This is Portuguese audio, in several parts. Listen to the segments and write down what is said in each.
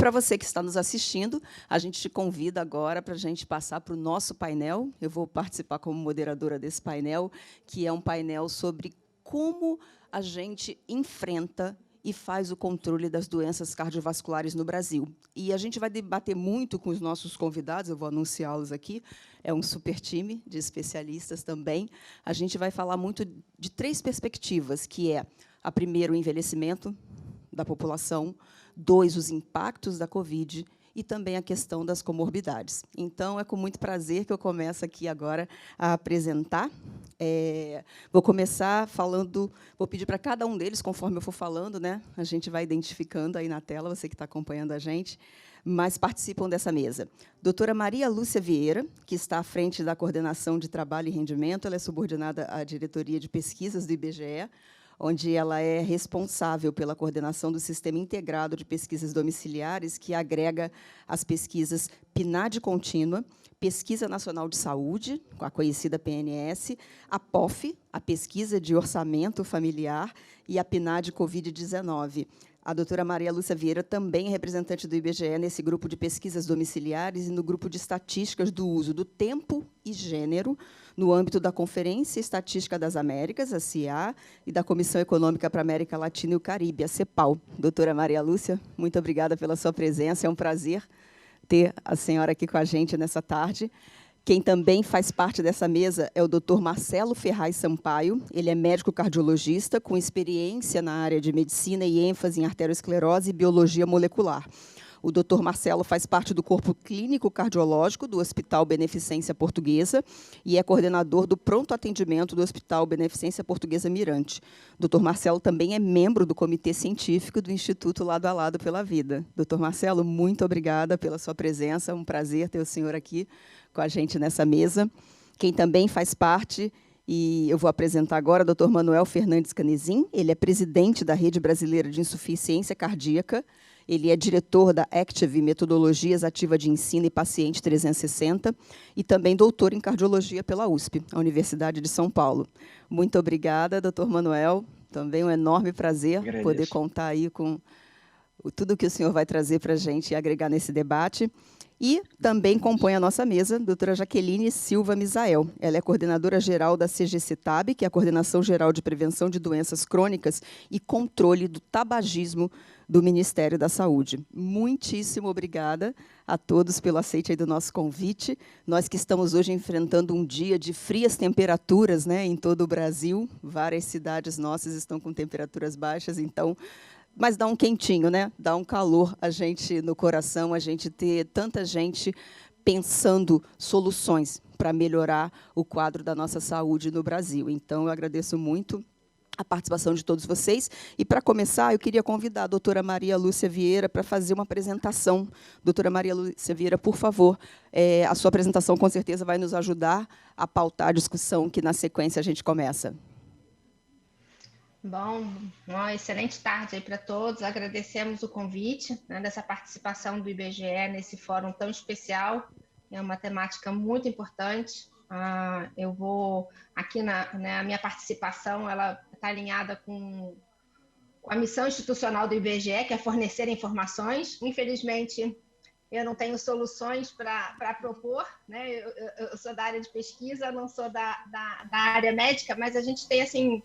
para você que está nos assistindo, a gente te convida agora para a gente passar para o nosso painel. Eu vou participar como moderadora desse painel, que é um painel sobre como a gente enfrenta e faz o controle das doenças cardiovasculares no Brasil. E a gente vai debater muito com os nossos convidados, eu vou anunciá-los aqui, é um super time de especialistas também. A gente vai falar muito de 3 perspectivas, que é, a primeira, o envelhecimento da população, 2, os impactos da Covid, e também a questão das comorbidades. Então, é com muito prazer que eu começo aqui agora a apresentar. Vou começar falando, vou pedir para cada um deles, conforme eu for falando, né, a gente vai identificando aí na tela, você que está acompanhando a gente, mas participam dessa mesa. Doutora Maria Lúcia Vieira, que está à frente da Coordenação de Trabalho e Rendimento, ela é subordinada à Diretoria de Pesquisas do IBGE, onde ela é responsável pela coordenação do Sistema Integrado de Pesquisas Domiciliares, que agrega as pesquisas PNAD contínua, Pesquisa Nacional de Saúde, a conhecida PNS, a POF, a Pesquisa de Orçamento Familiar, e a PNAD Covid-19. A doutora Maria Lúcia Vieira também é representante do IBGE nesse grupo de pesquisas domiciliares e no grupo de estatísticas do uso do tempo e gênero, no âmbito da Conferência Estatística das Américas, a CIA, e da Comissão Econômica para a América Latina e o Caribe, a CEPAL. Doutora Maria Lúcia, muito obrigada pela sua presença, é um prazer ter a senhora aqui com a gente nessa tarde. Quem também faz parte dessa mesa é o Dr. Marcelo Ferraz Sampaio. Ele é médico cardiologista com experiência na área de medicina e ênfase em arteriosclerose e biologia molecular. O Dr. Marcelo faz parte do corpo clínico cardiológico do Hospital Beneficência Portuguesa e é coordenador do pronto atendimento do Hospital Beneficência Portuguesa Mirante. O Dr. Marcelo também é membro do comitê científico do Instituto Lado a Lado pela Vida. Dr. Marcelo, muito obrigada pela sua presença. É um prazer ter o senhor aqui com a gente nessa mesa. Quem também faz parte, e eu vou apresentar agora, o Dr. Manuel Fernandes Canezin. Ele é presidente da Rede Brasileira de Insuficiência Cardíaca. Ele é diretor da Active Metodologias Ativa de Ensino e Paciente 360 e também doutor em cardiologia pela USP, a Universidade de São Paulo. Muito obrigada, doutor Manuel. Também um enorme prazer poder contar aí com tudo que o senhor vai trazer para a gente e agregar nesse debate. E também compõe a nossa mesa a doutora Jaqueline Silva Misael. Ela é coordenadora geral da CGCTAB, que é a Coordenação Geral de Prevenção de Doenças Crônicas e Controle do Tabagismo do Ministério da Saúde. Muitíssimo obrigada a todos pelo aceite aí do nosso convite. Nós que estamos hoje enfrentando um dia de frias temperaturas, né, em todo o Brasil, várias cidades nossas estão com temperaturas baixas, então, mas dá um quentinho, né? Dá um calor a gente no coração, a gente ter tanta gente pensando soluções para melhorar o quadro da nossa saúde no Brasil. Então, eu agradeço muito a participação de todos vocês. E, para começar, eu queria convidar a doutora Maria Lúcia Vieira para fazer uma apresentação. Doutora Maria Lúcia Vieira, por favor, a sua apresentação, com certeza, vai nos ajudar a pautar a discussão que, na sequência, a gente começa. Bom, uma excelente tarde aí para todos. Agradecemos o convite, né, dessa participação do IBGE nesse fórum tão especial. É uma temática muito importante. Eu vou aqui a minha participação, ela está alinhada com a missão institucional do IBGE, que é fornecer informações. Infelizmente, eu não tenho soluções para propor, né? Eu sou da área de pesquisa, não sou da área médica, mas a gente tem assim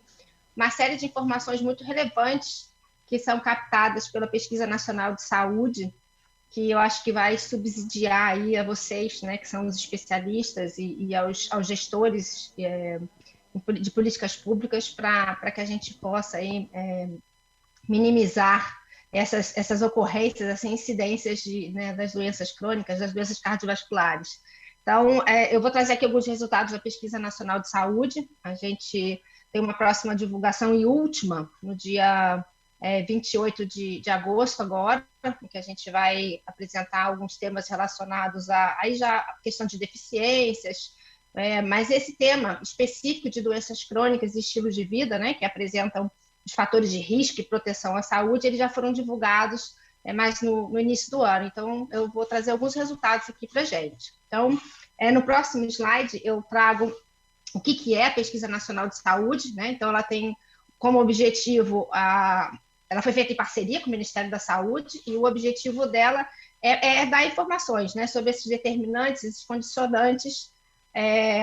uma série de informações muito relevantes que são captadas pela Pesquisa Nacional de Saúde, que eu acho que vai subsidiar aí a vocês, né, que são os especialistas, e aos gestores de políticas públicas, para que a gente possa aí, minimizar essas ocorrências, essas incidências das doenças crônicas, das doenças cardiovasculares. Então, eu vou trazer aqui alguns resultados da Pesquisa Nacional de Saúde. A gente tem uma próxima divulgação e última no dia 28 de agosto agora, em que a gente vai apresentar alguns temas relacionados aí já a questão de deficiências, mas esse tema específico de doenças crônicas e estilos de vida, né, que apresentam os fatores de risco e proteção à saúde, eles já foram divulgados mais no início do ano. Então, eu vou trazer alguns resultados aqui para a gente. Então, no próximo slide, eu trago o que é a Pesquisa Nacional de Saúde, né? Então, ela tem como objetivo ela foi feita em parceria com o Ministério da Saúde e o objetivo dela é dar informações, né, sobre esses determinantes, esses condicionantes,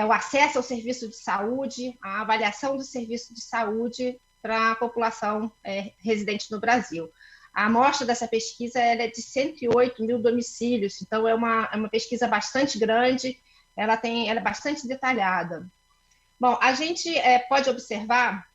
o acesso ao serviço de saúde, a avaliação do serviço de saúde para a população residente no Brasil. A amostra dessa pesquisa é de 108 mil domicílios, então é uma pesquisa bastante grande, ela é bastante detalhada. Bom, a gente pode observar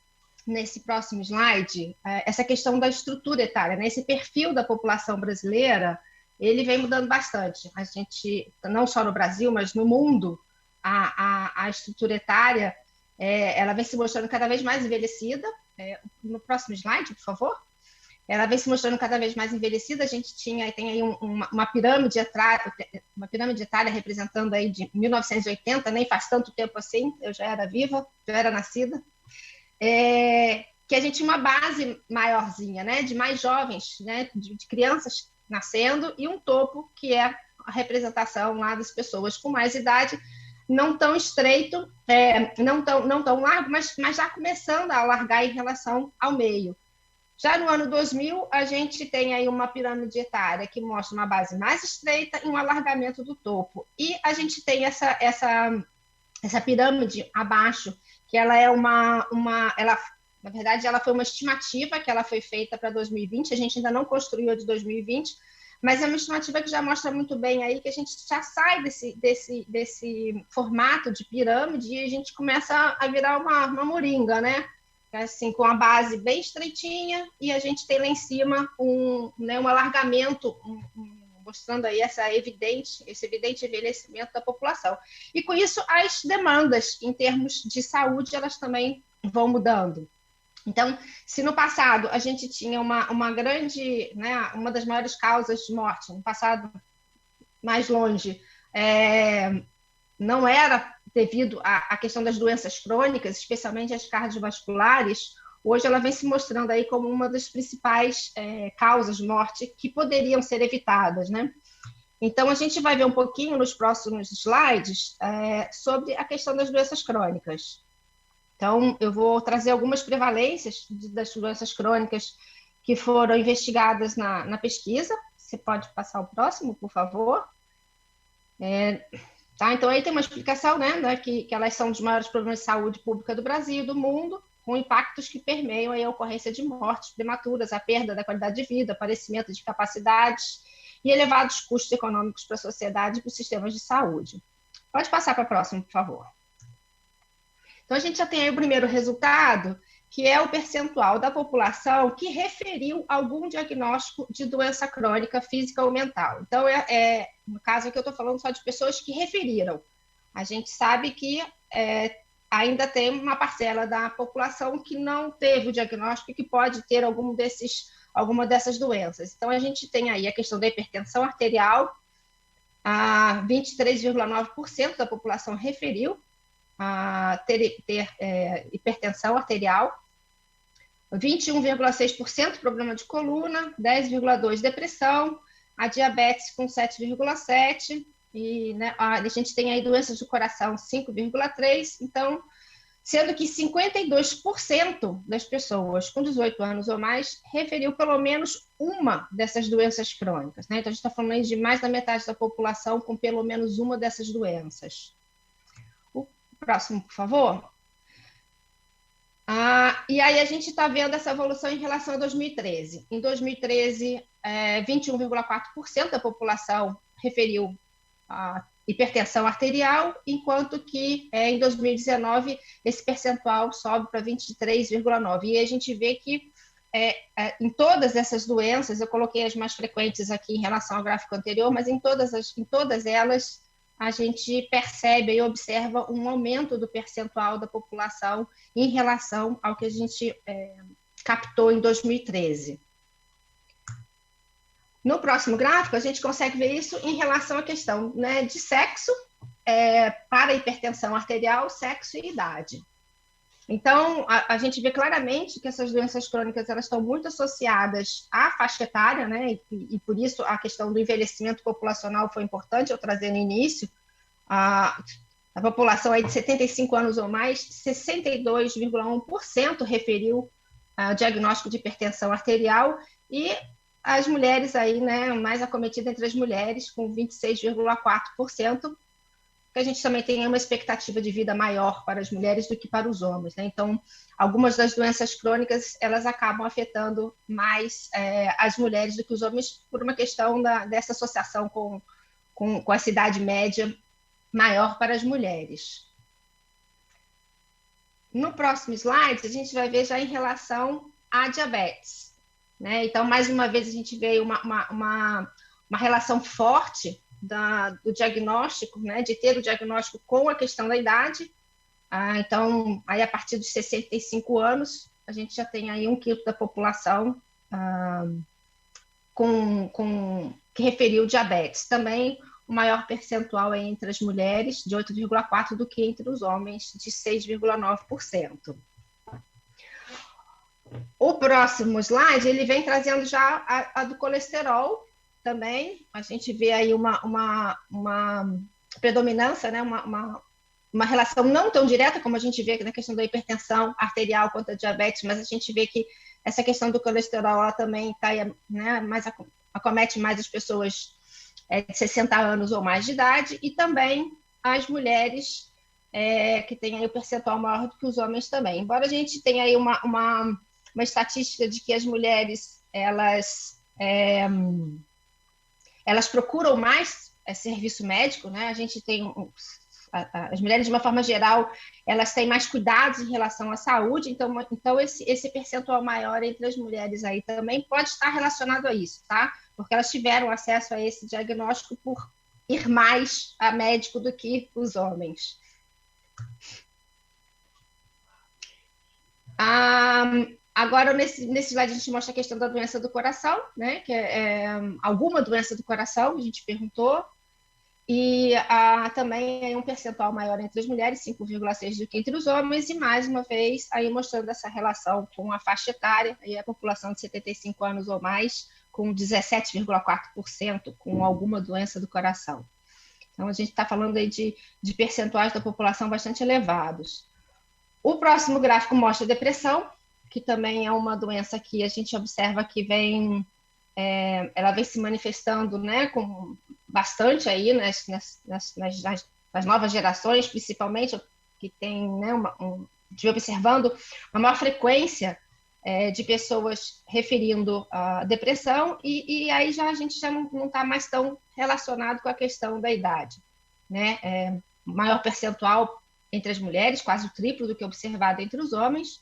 nesse próximo slide essa questão da estrutura etária, né? Esse perfil da população brasileira, ele vem mudando bastante. A gente, não só no Brasil, mas no mundo, a estrutura etária, ela vem se mostrando cada vez mais envelhecida. No próximo slide, por favor. Ela vem se mostrando cada vez mais envelhecida. A gente tem aí uma pirâmide etária representando aí de 1980, nem faz tanto tempo assim, eu já era viva, já era nascida, que a gente tinha uma base maiorzinha, né, de mais jovens, né, de crianças nascendo, e um topo que é a representação lá das pessoas com mais idade, não tão estreito, não tão largo, mas já começando a alargar em relação ao meio. Já no ano 2000, a gente tem aí uma pirâmide etária que mostra uma base mais estreita e um alargamento do topo. E a gente tem essa pirâmide abaixo, que ela é na verdade, ela foi uma estimativa que ela foi feita para 2020, a gente ainda não construiu a de 2020, mas é uma estimativa que já mostra muito bem aí que a gente já sai desse formato de pirâmide e a gente começa a virar uma moringa, né? Assim, com a base bem estreitinha, e a gente tem lá em cima um alargamento, mostrando aí esse evidente envelhecimento da população. E com isso, as demandas em termos de saúde, elas também vão mudando. Então, se no passado a gente tinha uma grande, né, uma das maiores causas de morte, no passado mais longe, não era devido à questão das doenças crônicas, especialmente as cardiovasculares, hoje ela vem se mostrando aí como uma das principais causas de morte que poderiam ser evitadas, né? Então, a gente vai ver um pouquinho nos próximos slides sobre a questão das doenças crônicas. Então, eu vou trazer algumas prevalências das doenças crônicas que foram investigadas na pesquisa. Você pode passar o próximo, por favor? Tá? Então, aí tem uma explicação, né, que elas são dos maiores problemas de saúde pública do Brasil e do mundo, com impactos que permeiam aí a ocorrência de mortes prematuras, a perda da qualidade de vida, aparecimento de capacidades e elevados custos econômicos para a sociedade e para os sistemas de saúde. Pode passar para a próxima, por favor. Então, a gente já tem aí o primeiro resultado, que é o percentual da população que referiu algum diagnóstico de doença crônica física ou mental. Então, no caso aqui eu estou falando só de pessoas que referiram. A gente sabe que ainda tem uma parcela da população que não teve o diagnóstico e que pode ter alguma dessas doenças. Então, a gente tem aí a questão da hipertensão arterial, 23,9% da população referiu ter hipertensão arterial, 21,6% problema de coluna, 10,2% depressão, a diabetes com 7,7%, e né, a gente tem aí doenças do coração 5,3%, então, sendo que 52% das pessoas com 18 anos ou mais referiu pelo menos uma dessas doenças crônicas, né? Então, a gente está falando aí de mais da metade da população com pelo menos uma dessas doenças. Próximo, por favor. E aí a gente está vendo essa evolução em relação a 2013. Em 2013, 21,4% da população referiu a hipertensão arterial, enquanto que em 2019 esse percentual sobe para 23,9%. E a gente vê que em todas essas doenças, eu coloquei as mais frequentes aqui em relação ao gráfico anterior, mas em todas elas a gente percebe e observa um aumento do percentual da população em relação ao que a gente captou em 2013. No próximo gráfico, a gente consegue ver isso em relação à questão, né, de sexo, para a hipertensão arterial, sexo e idade. Então, a gente vê claramente que essas doenças crônicas elas estão muito associadas à faixa etária, né? E por isso a questão do envelhecimento populacional foi importante eu trazer no início. A população aí de 75 anos ou mais, 62,1% referiu o diagnóstico de hipertensão arterial, e as mulheres aí, né, mais acometida entre as mulheres, com 26,4%, que a gente também tem uma expectativa de vida maior para as mulheres do que para os homens, né? Então, algumas das doenças crônicas, elas acabam afetando mais as mulheres do que os homens, por uma questão dessa associação com essa idade média maior para as mulheres. No próximo slide, a gente vai ver já em relação à diabetes, né? Então, mais uma vez, a gente vê uma relação forte do diagnóstico, né? De ter o diagnóstico com a questão da idade. Então, aí a partir dos 65 anos, a gente já tem aí 1/5 da população que referiu diabetes. Também o maior percentual é entre as mulheres, de 8,4%, do que entre os homens, de 6,9%. O próximo slide, ele vem trazendo já a do colesterol também. A gente vê aí uma predominância, né? Uma relação não tão direta como a gente vê na questão da hipertensão arterial quanto a diabetes, mas a gente vê que essa questão do colesterol, ela também tá, né, acomete mais as pessoas de 60 anos ou mais de idade, e também as mulheres que têm aí o percentual maior do que os homens também. Embora a gente tenha aí uma estatística de que as mulheres, elas procuram mais serviço médico, né? A gente tem as mulheres, de uma forma geral, elas têm mais cuidados em relação à saúde, então esse percentual maior entre as mulheres aí também pode estar relacionado a isso, tá? Porque elas tiveram acesso a esse diagnóstico por ir mais a médico do que os homens. Agora, nesse slide, a gente mostra a questão da doença do coração, né? Que alguma doença do coração, a gente perguntou. E também aí um percentual maior entre as mulheres, 5,6% do que entre os homens, e mais uma vez aí mostrando essa relação com a faixa etária, aí a população de 75 anos ou mais, com 17,4% com alguma doença do coração. Então, a gente está falando aí de percentuais da população bastante elevados. O próximo gráfico mostra a depressão, que também é uma doença que a gente observa que ela vem se manifestando, né, com bastante aí nas novas gerações, principalmente, que tem, né, observando uma maior frequência de pessoas referindo a depressão, e aí a gente já não está mais tão relacionado com a questão da idade, né? Maior percentual entre as mulheres, quase o triplo do que observado entre os homens,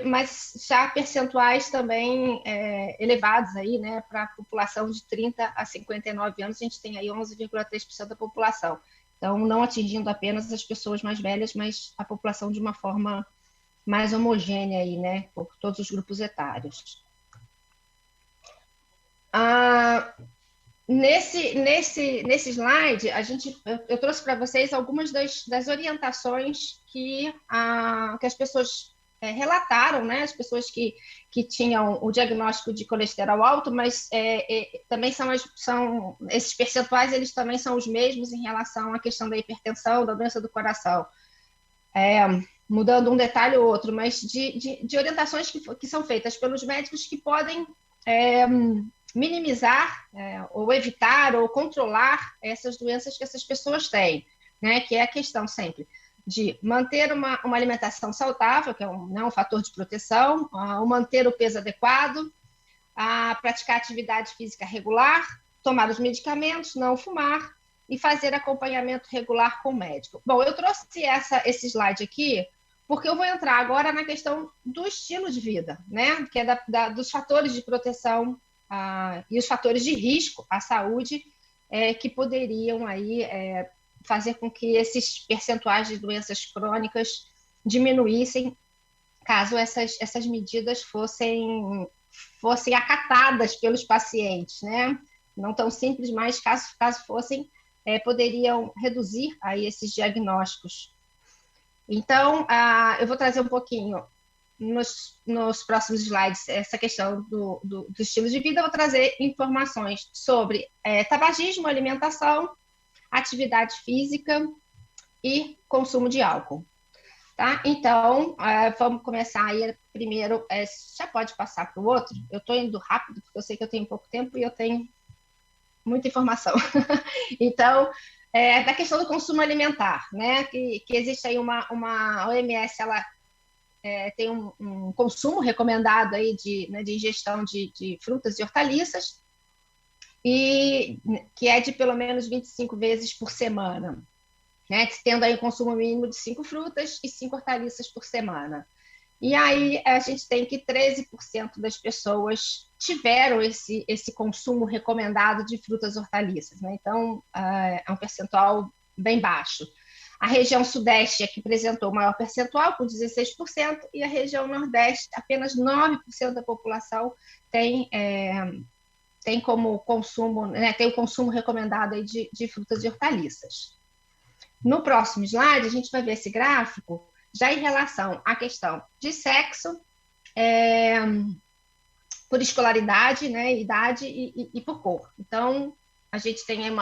mas já percentuais também elevados aí, né, para a população de 30 a 59 anos, a gente tem aí 11,3% da população. Então, não atingindo apenas as pessoas mais velhas, mas a população de uma forma mais homogênea aí, né, por todos os grupos etários. Nesse slide, eu trouxe para vocês algumas das orientações que as pessoas relataram, né? As pessoas que tinham o diagnóstico de colesterol alto, mas também são esses percentuais, eles também são os mesmos em relação à questão da hipertensão, da doença do coração. Mudando um detalhe ou outro, mas de orientações que são feitas pelos médicos que podem minimizar ou evitar ou controlar essas doenças que essas pessoas têm, né? Que é a questão sempre de manter uma alimentação saudável, que é um fator de proteção, manter o peso adequado, praticar atividade física regular, tomar os medicamentos, não fumar e fazer acompanhamento regular com o médico. Bom, eu trouxe esse slide aqui porque eu vou entrar agora na questão do estilo de vida, né? Que é dos fatores de proteção e os fatores de risco à saúde que poderiam aí fazer com que esses percentuais de doenças crônicas diminuíssem caso essas medidas fossem acatadas pelos pacientes, né? Não tão simples, mas caso fossem, poderiam reduzir aí esses diagnósticos. Então, eu vou trazer um pouquinho nos próximos slides essa questão do estilo de vida. Eu vou trazer informações sobre tabagismo, alimentação, atividade física e consumo de álcool. Tá? Então, vamos começar aí primeiro. Já pode passar para o outro? Eu estou indo rápido, porque eu sei que eu tenho pouco tempo e eu tenho muita informação. Então, da questão do consumo alimentar, né? Que existe aí a OMS, ela tem um consumo recomendado aí de ingestão de frutas e hortaliças, e que é de pelo menos 25 vezes por semana, né? Tendo aí um consumo mínimo de 5 frutas e 5 hortaliças por semana. E aí a gente tem que 13% das pessoas tiveram esse consumo recomendado de frutas e hortaliças, né? Então, é um percentual bem baixo. A região sudeste é que apresentou o maior percentual, com 16%, e a região nordeste, apenas 9% da população tem como consumo, né, tem o consumo recomendado aí de frutas e hortaliças. No próximo slide, a gente vai ver esse gráfico já em relação à questão de sexo, por escolaridade, né, idade e por cor. Então, a gente tem um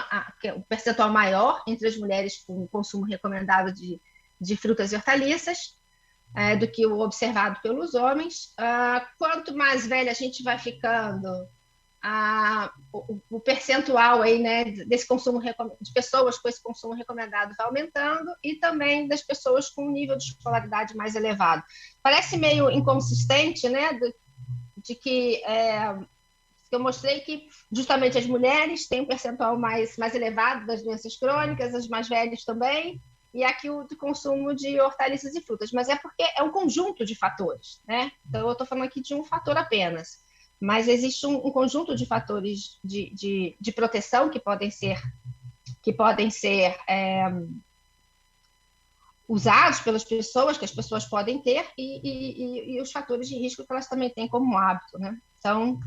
percentual maior entre as mulheres com consumo recomendado de frutas e hortaliças do que o observado pelos homens. Quanto mais velha a gente vai ficando, o percentual aí, né, desse consumo de pessoas com esse consumo recomendado vai aumentando, e também das pessoas com um nível de escolaridade mais elevado. Parece meio inconsistente, né, de que eu mostrei que justamente as mulheres têm um percentual mais elevado das doenças crônicas, as mais velhas também, e aqui o de consumo de hortaliças e frutas, mas é porque é um conjunto de fatores, né? Então eu estou falando aqui de um fator apenas, mas existe um conjunto de fatores de proteção que podem ser usados pelas pessoas, que as pessoas podem ter, e os fatores de risco que elas também têm como hábito, né? Então,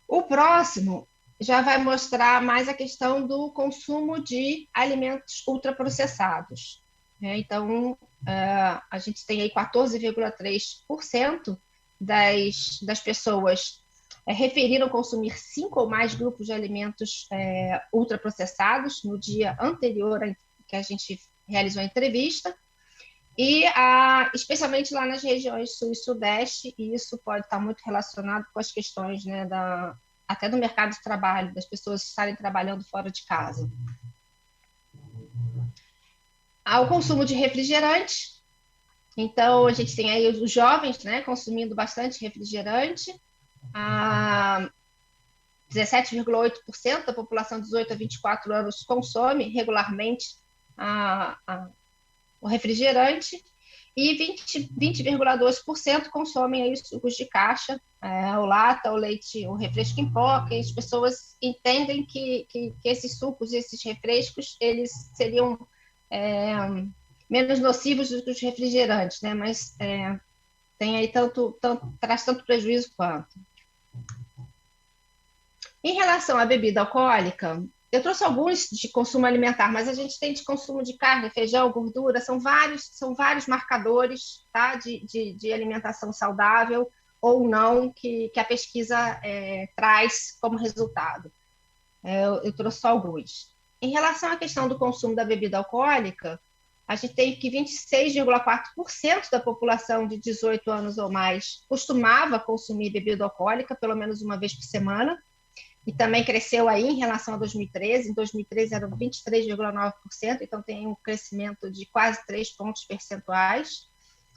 o próximo já vai mostrar mais a questão do consumo de alimentos ultraprocessados, né? Então, a gente tem aí 14,3% das pessoas referiram consumir 5 ou mais grupos de alimentos ultraprocessados no dia anterior a que a gente realizou a entrevista, e especialmente lá nas regiões sul e sudeste, e isso pode estar muito relacionado com as questões, né, até do mercado de trabalho, das pessoas estarem trabalhando fora de casa. O consumo de refrigerante. Então, a gente tem aí os jovens, né, consumindo bastante refrigerante. 17,8% da população de 18 a 24 anos consome regularmente o refrigerante, e 20,2% consomem aí sucos de caixa, o lata, o leite, o refresco em pó, que as pessoas entendem que esses sucos, esses refrescos, eles seriam menos nocivos do que os refrigerantes, né? Mas tem aí traz tanto prejuízo quanto. Em relação à bebida alcoólica, eu trouxe alguns de consumo alimentar, mas a gente tem de consumo de carne, feijão, gordura, são vários marcadores, tá, de alimentação saudável ou não que a pesquisa traz como resultado. Eu trouxe só alguns. Em relação à questão do consumo da bebida alcoólica, a gente tem que 26,4% da população de 18 anos ou mais costumava consumir bebida alcoólica pelo menos uma vez por semana, e também cresceu aí em relação a 2013. Em 2013 era 23,9%, então tem um crescimento de quase 3 pontos percentuais.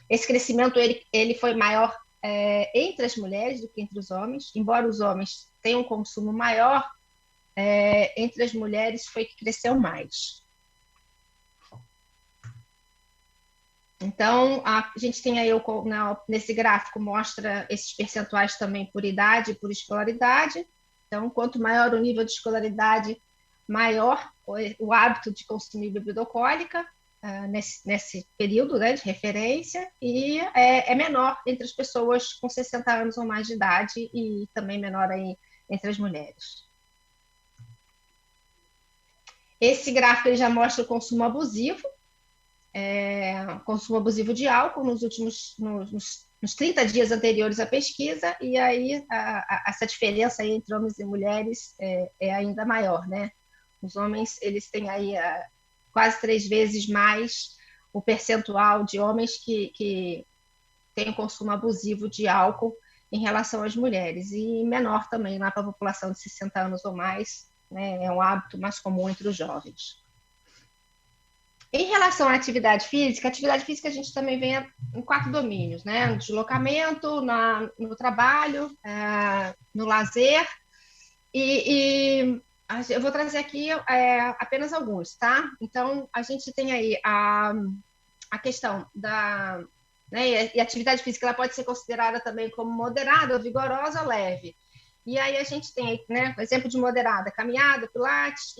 Esse crescimento ele foi maior entre as mulheres do que entre os homens, embora os homens tenham um consumo maior, entre as mulheres foi que cresceu mais. Então, a gente tem aí, nesse gráfico, mostra esses percentuais também por idade e por escolaridade. Então, quanto maior o nível de escolaridade, maior o hábito de consumir bebida alcoólica nesse período, né, de referência, e é menor entre as pessoas com 60 anos ou mais de idade, e também menor aí entre as mulheres. Esse gráfico ele já mostra o consumo abusivo, de álcool nos 30 dias anteriores à pesquisa, e aí essa diferença aí entre homens e mulheres é ainda maior, né? Os homens, eles têm aí quase 3 vezes mais o percentual de homens que têm um consumo abusivo de álcool em relação às mulheres, e menor também lá para a população de 60 anos ou mais, né? É um hábito mais comum entre os jovens. Em relação à atividade física a gente também vê em 4 domínios, né? No deslocamento, no trabalho, no lazer, e eu vou trazer aqui apenas alguns, tá? Então, a gente tem aí a questão da... Né, e a atividade física ela pode ser considerada também como moderada, vigorosa, leve. E aí a gente tem, né, o exemplo de moderada, caminhada, pilates,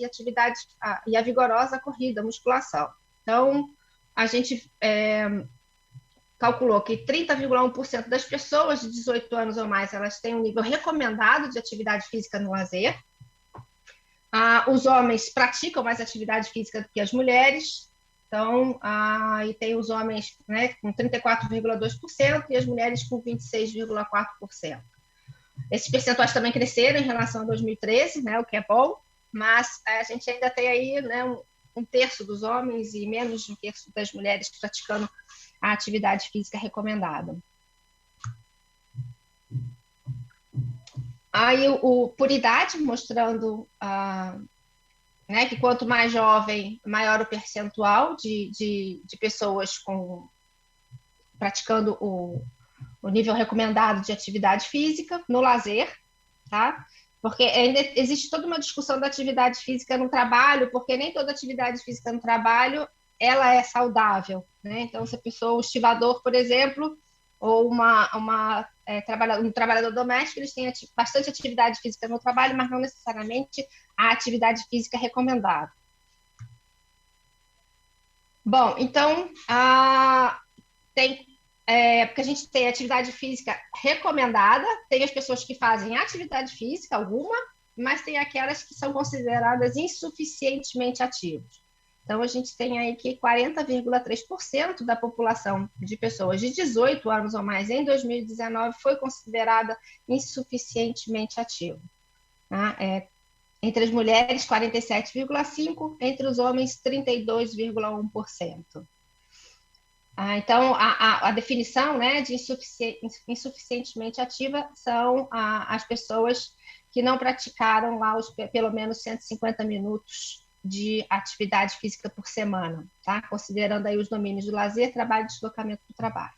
e a vigorosa, corrida, musculação. Então, a gente calculou que 30,1% das pessoas de 18 anos ou mais, elas têm um nível recomendado de atividade física no lazer. Os homens praticam mais atividade física do que as mulheres. Então, e tem os homens, né, com 34,2% e as mulheres com 26,4%. Esses percentuais também cresceram em relação a 2013, né, o que é bom, mas a gente ainda tem aí, né, um terço dos homens e menos de um terço das mulheres praticando a atividade física recomendada. Aí, por idade, mostrando né, que quanto mais jovem, maior o percentual de pessoas praticando o nível recomendado de atividade física no lazer, tá? Porque ainda existe toda uma discussão da atividade física no trabalho, porque nem toda atividade física no trabalho ela é saudável, né? Então, se a pessoa, o estivador, por exemplo, ou um trabalhador doméstico, eles têm bastante atividade física no trabalho, mas não necessariamente a atividade física recomendada. Bom, então, porque a gente tem atividade física recomendada, tem as pessoas que fazem atividade física alguma, mas tem aquelas que são consideradas insuficientemente ativas. Então, a gente tem aí que 40,3% da população de pessoas de 18 anos ou mais em 2019 foi considerada insuficientemente ativa. Tá? Entre as mulheres, 47,5%, entre os homens, 32,1%. Então, a definição, né, de insuficientemente ativa são as pessoas que não praticaram lá pelo menos 150 minutos de atividade física por semana, tá? Considerando aí os domínios de lazer, trabalho e deslocamento do trabalho.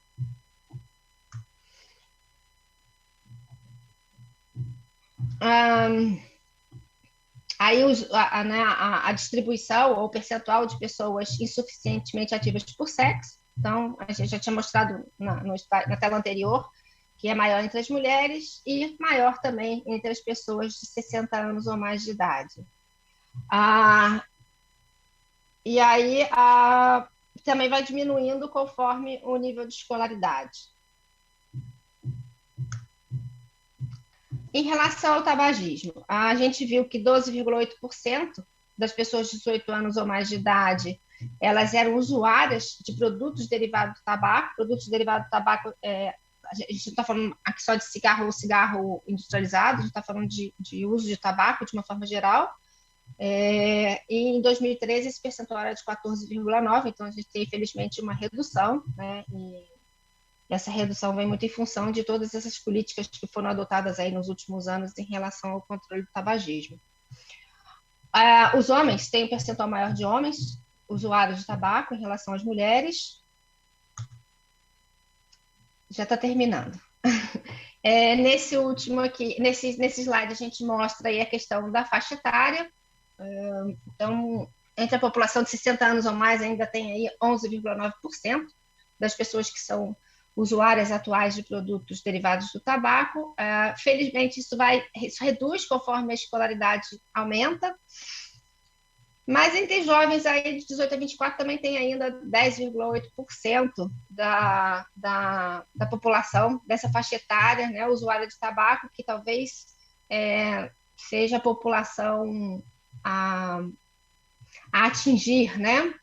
Aí a distribuição ou percentual de pessoas insuficientemente ativas por sexo. Então, a gente já tinha mostrado na tela anterior que é maior entre as mulheres e maior também entre as pessoas de 60 anos ou mais de idade. E aí também vai diminuindo conforme o nível de escolaridade. Em relação ao tabagismo, a gente viu que 12,8% das pessoas de 18 anos ou mais de idade, elas eram usuárias de produtos derivados do tabaco. Produtos derivados do tabaco, a gente não está falando aqui só de cigarro ou cigarro industrializado, a gente está falando de uso de tabaco de uma forma geral. E em 2013 esse percentual era de 14,9%, então a gente tem, infelizmente, uma redução, né? E essa redução vem muito em função de todas essas políticas que foram adotadas aí nos últimos anos em relação ao controle do tabagismo. Os homens têm um percentual maior de homens usuários de tabaco em relação às mulheres. Já está terminando. Nesse último aqui, nesse slide, a gente mostra aí a questão da faixa etária. Então, entre a população de 60 anos ou mais, ainda tem aí 11,9% das pessoas que são usuárias atuais de produtos derivados do tabaco. Felizmente, isso reduz conforme a escolaridade aumenta. Mas entre jovens aí de 18 a 24 também tem ainda 10,8% da população dessa faixa etária, né, usuária de tabaco, que talvez seja a população a atingir, né?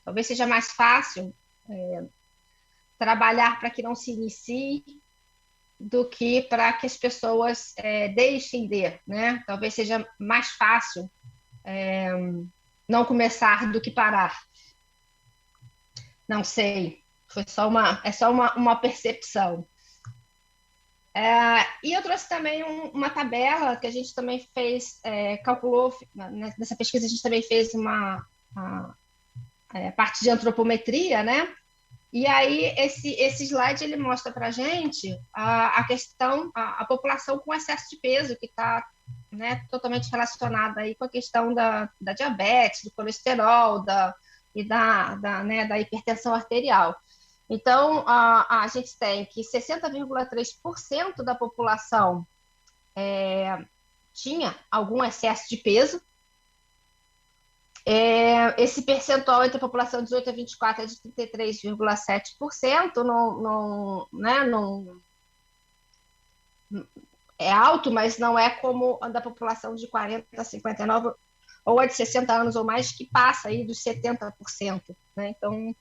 Talvez seja mais fácil trabalhar para que não se inicie do que para que as pessoas deixem de, né? Talvez seja mais fácil não começar do que parar. Não sei, é só uma percepção. E eu trouxe também uma tabela que a gente também fez, calculou, nessa pesquisa a gente também fez uma parte de antropometria, né? E aí esse slide ele mostra para a gente a questão, a população com excesso de peso, que está, né, totalmente relacionada aí com a questão da diabetes, do colesterol e da hipertensão arterial. Então, a gente tem que 60,3% da população tinha algum excesso de peso. Esse percentual entre a população de 18 a 24 é de 33,7%, é alto, mas não é como a da população de 40 a 59 ou a de 60 anos ou mais, que passa aí dos 70%. Né? Então,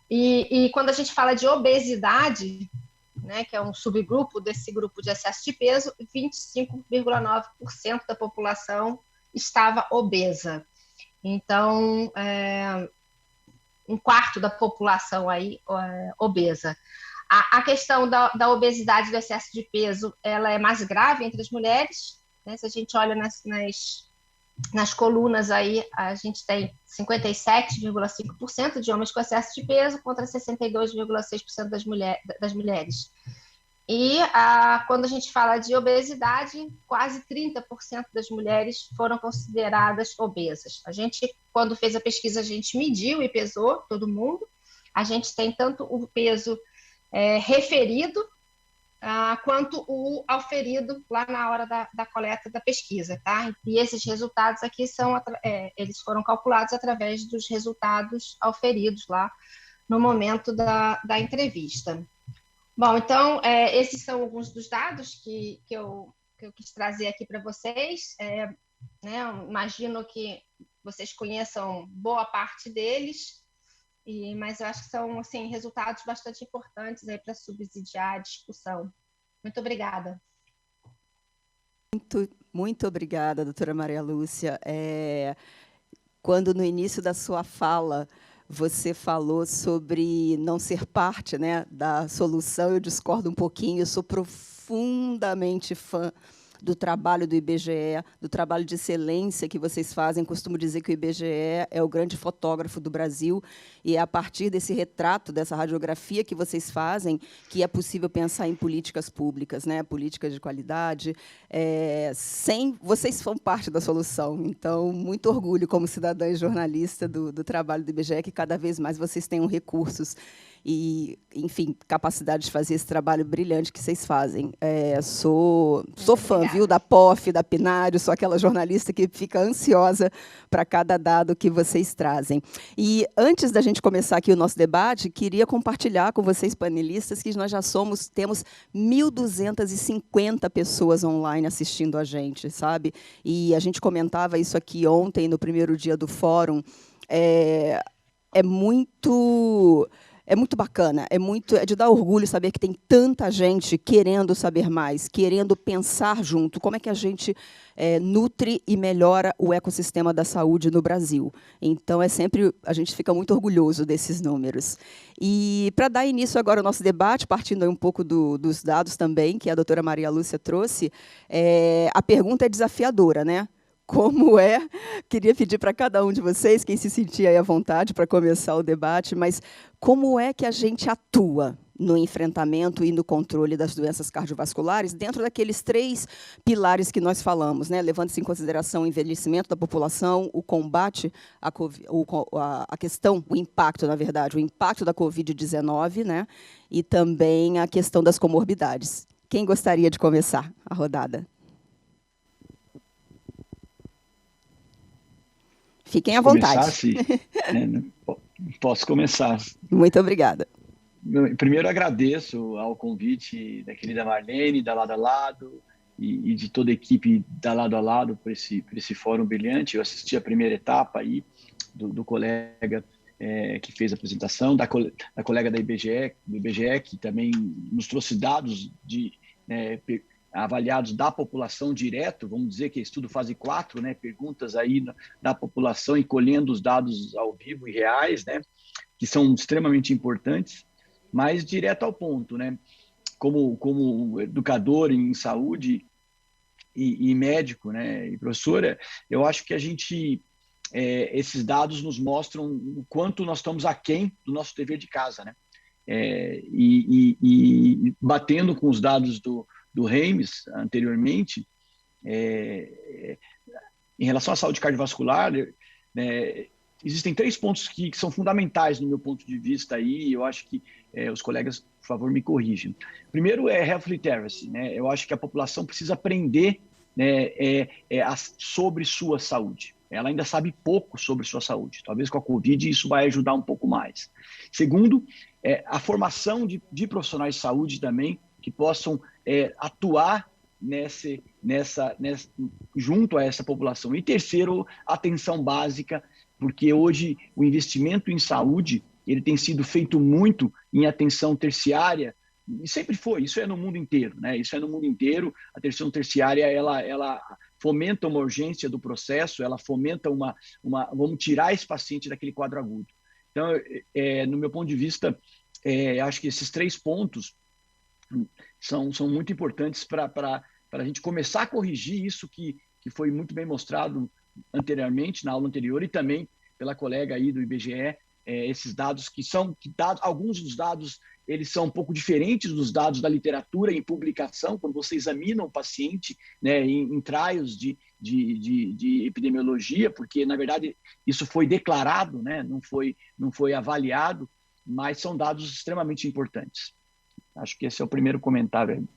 e quando a gente fala de obesidade, né, que é um subgrupo desse grupo de excesso de peso, 25,9% da população estava obesa. Então, um quarto da população aí obesa. A questão da obesidade, do excesso de peso, ela é mais grave entre as mulheres, né? Se a gente olha nas colunas aí, a gente tem 57,5% de homens com excesso de peso contra 62,6% das mulheres. E quando a gente fala de obesidade, quase 30% das mulheres foram consideradas obesas. A gente, quando fez a pesquisa, a gente mediu e pesou todo mundo. A gente tem tanto o peso referido quanto o auferido lá na hora da coleta da pesquisa, tá? E esses resultados aqui eles foram calculados através dos resultados auferidos lá no momento da entrevista. Bom, então, esses são alguns dos dados que eu quis trazer aqui para vocês. Né, imagino que vocês conheçam boa parte deles, mas eu acho que são assim, resultados bastante importantes para subsidiar a discussão. Muito obrigada. Muito obrigada, doutora Maria Lúcia. Quando no início da sua fala você falou sobre não ser parte, né, da solução, eu discordo um pouquinho, eu sou profundamente fã do trabalho do IBGE, do trabalho de excelência que vocês fazem. Costumo dizer que o IBGE é o grande fotógrafo do Brasil, e é a partir desse retrato, dessa radiografia que vocês fazem, que é possível pensar em políticas públicas, né? Políticas de qualidade. Vocês são parte da solução. Então, muito orgulho, como cidadã e jornalista, do trabalho do IBGE, que cada vez mais vocês tenham recursos e, enfim, capacidade de fazer esse trabalho brilhante que vocês fazem. Sou fã, viu, da POF, da PNAD, sou aquela jornalista que fica ansiosa para cada dado que vocês trazem. E, antes da gente começar aqui o nosso debate, queria compartilhar com vocês, panelistas, que nós já temos 1.250 pessoas online assistindo a gente, sabe? E a gente comentava isso aqui ontem, no primeiro dia do fórum. É muito bacana, é de dar orgulho saber que tem tanta gente querendo saber mais, querendo pensar junto, como é que a gente nutre e melhora o ecossistema da saúde no Brasil. Então, a gente fica muito orgulhoso desses números. E, para dar início agora ao nosso debate, partindo aí um pouco dos dados também, que a doutora Maria Lúcia trouxe, a pergunta é desafiadora, né? Queria pedir para cada um de vocês, quem se sentir aí à vontade para começar o debate, mas como é que a gente atua no enfrentamento e no controle das doenças cardiovasculares dentro daqueles 3 pilares que nós falamos, né? Levando-se em consideração o envelhecimento da população, o combate à questão, o impacto, na verdade, o impacto da Covid-19, né? E também a questão das comorbidades. Quem gostaria de começar a rodada? Fiquem à vontade. Posso começar. Muito obrigada. Primeiro, agradeço ao convite da querida Marlene, da Lado a Lado, e de toda a equipe da Lado a Lado por esse fórum brilhante. Eu assisti a primeira etapa aí do colega que fez a apresentação, da colega do IBGE, que também nos trouxe dados avaliados da população direto, vamos dizer que é estudo fase 4, né, perguntas aí da população e colhendo os dados ao vivo e reais, né, que são extremamente importantes, mas direto ao ponto, né? Como educador em saúde e médico, né, e professora, eu acho que esses dados nos mostram o quanto nós estamos aquém do nosso dever de casa, né? E batendo com os dados do Reimes anteriormente, em relação à saúde cardiovascular, né, existem 3 pontos que são fundamentais no meu ponto de vista aí, eu acho que os colegas, por favor, me corrijam. Primeiro é health literacy, né? Eu acho que a população precisa aprender, né, sobre sua saúde. Ela ainda sabe pouco sobre sua saúde. Talvez com a Covid isso vai ajudar um pouco mais. Segundo, a formação de profissionais de saúde também, que possam atuar junto a essa população. E terceiro, atenção básica, porque hoje o investimento em saúde ele tem sido feito muito em atenção terciária, e sempre foi, isso é no mundo inteiro, né? Isso é no mundo inteiro. A atenção terciária, ela fomenta uma urgência do processo, ela fomenta vamos tirar esse paciente daquele quadro agudo. Então, no meu ponto de vista, acho que esses 3 pontos são muito importantes para a gente começar a corrigir isso que foi muito bem mostrado anteriormente, na aula anterior, e também pela colega aí do IBGE, esses dados alguns dos dados eles são um pouco diferentes dos dados da literatura em publicação, quando você examina o paciente, né, em trials de epidemiologia, porque, na verdade, isso foi declarado, né, não foi avaliado, mas são dados extremamente importantes. Acho que esse é o primeiro comentário.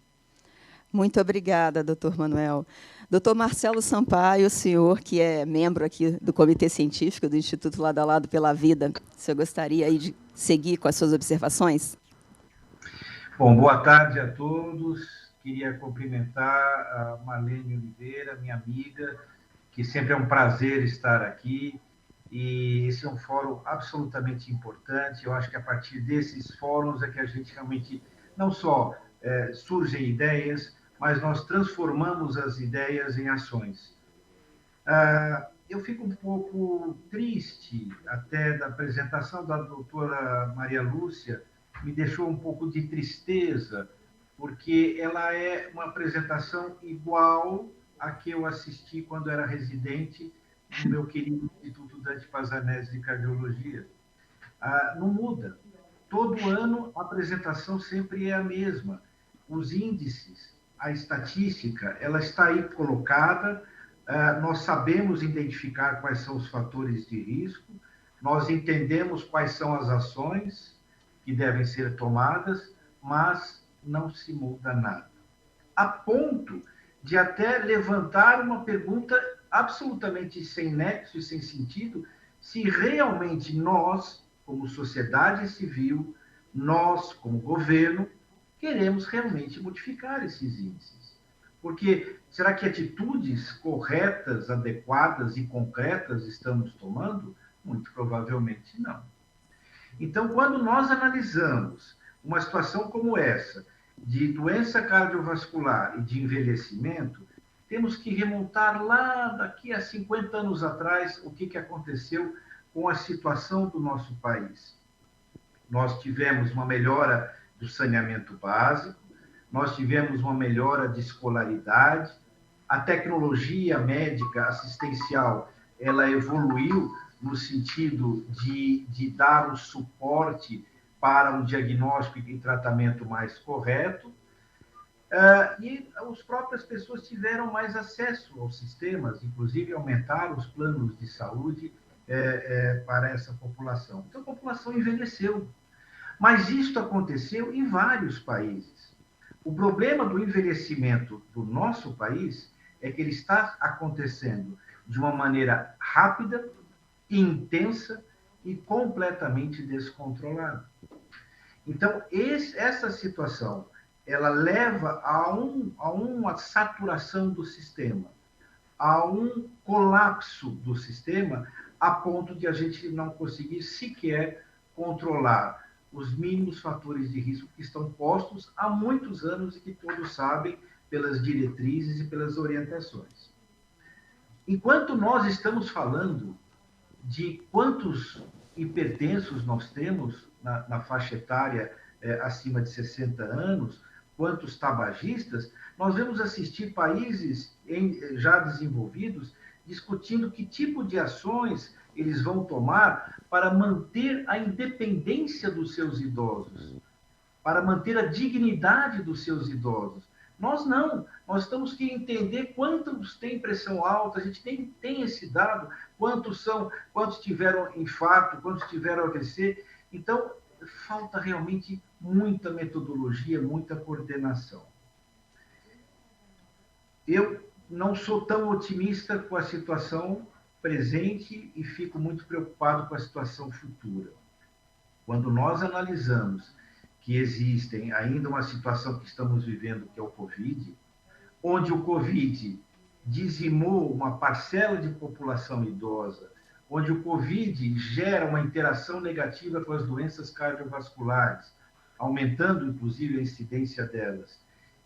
Muito obrigada, doutor Manuel. Doutor Marcelo Sampaio, o senhor que é membro aqui do Comitê Científico do Instituto Lado a Lado pela Vida, o senhor gostaria aí de seguir com as suas observações? Bom, boa tarde a todos. Queria cumprimentar a Marlene Oliveira, minha amiga, que sempre é um prazer estar aqui. E esse é um fórum absolutamente importante. Eu acho que a partir desses fóruns é que a gente realmente não só surgem ideias, mas nós transformamos as ideias em ações. Eu fico um pouco triste até da apresentação da doutora Maria Lúcia, me deixou um pouco de tristeza, porque ela é uma apresentação igual a que eu assisti quando era residente no meu querido Instituto Dante Pazanese de Cardiologia. Não muda. Todo ano a apresentação sempre é a mesma. Os índices, a estatística, ela está aí colocada, nós sabemos identificar quais são os fatores de risco, nós entendemos quais são as ações que devem ser tomadas, mas não se muda nada. A ponto de até levantar uma pergunta absolutamente sem nexo e sem sentido, se realmente nós, como sociedade civil, nós, como governo, queremos realmente modificar esses índices. Porque será que atitudes corretas, adequadas e concretas estamos tomando? Muito provavelmente não. Então, quando nós analisamos uma situação como essa, de doença cardiovascular e de envelhecimento, temos que remontar lá daqui a 50 anos atrás o que aconteceu com a situação do nosso país. Nós tivemos uma melhora do saneamento básico, nós tivemos uma melhora de escolaridade, a tecnologia médica assistencial ela evoluiu no sentido de dar o suporte para um diagnóstico e tratamento mais correto, e as próprias pessoas tiveram mais acesso aos sistemas, inclusive aumentaram os planos de saúde para essa população. Então, a população envelheceu. Mas isso aconteceu em vários países. O problema do envelhecimento do nosso país é que ele está acontecendo de uma maneira rápida, intensa e completamente descontrolada. Então, essa situação, ela leva a uma saturação do sistema, a um colapso do sistema, a ponto de a gente não conseguir sequer controlar os mínimos fatores de risco que estão postos há muitos anos e que todos sabem pelas diretrizes e pelas orientações. Enquanto nós estamos falando de quantos hipertensos nós temos na faixa etária acima de 60 anos, quantos tabagistas, nós vamos assistir países já desenvolvidos discutindo que tipo de ações eles vão tomar para manter a independência dos seus idosos, para manter a dignidade dos seus idosos. Nós não, nós temos que entender quantos têm pressão alta, a gente tem esse dado, quantos tiveram infarto, quantos tiveram AVC. Então, falta realmente muita metodologia, muita coordenação. Eu não sou tão otimista com a situação presente e fico muito preocupado com a situação futura. Quando nós analisamos que existem ainda uma situação que estamos vivendo, que é o Covid, onde o Covid dizimou uma parcela de população idosa, onde o Covid gera uma interação negativa com as doenças cardiovasculares, aumentando, inclusive, a incidência delas.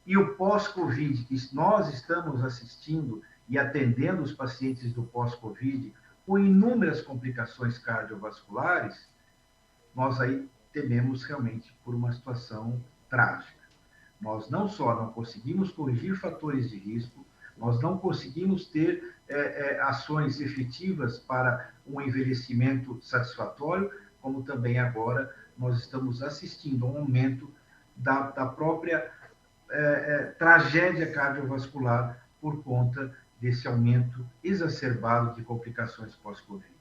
E o pós-Covid, que nós estamos assistindo e atendendo os pacientes do pós-Covid, com inúmeras complicações cardiovasculares, nós aí tememos realmente por uma situação trágica. Nós não só não conseguimos corrigir fatores de risco, nós não conseguimos ter ações efetivas para um envelhecimento satisfatório, como também agora nós estamos assistindo a um aumento da própria tragédia cardiovascular por conta desse aumento exacerbado de complicações pós-Covid.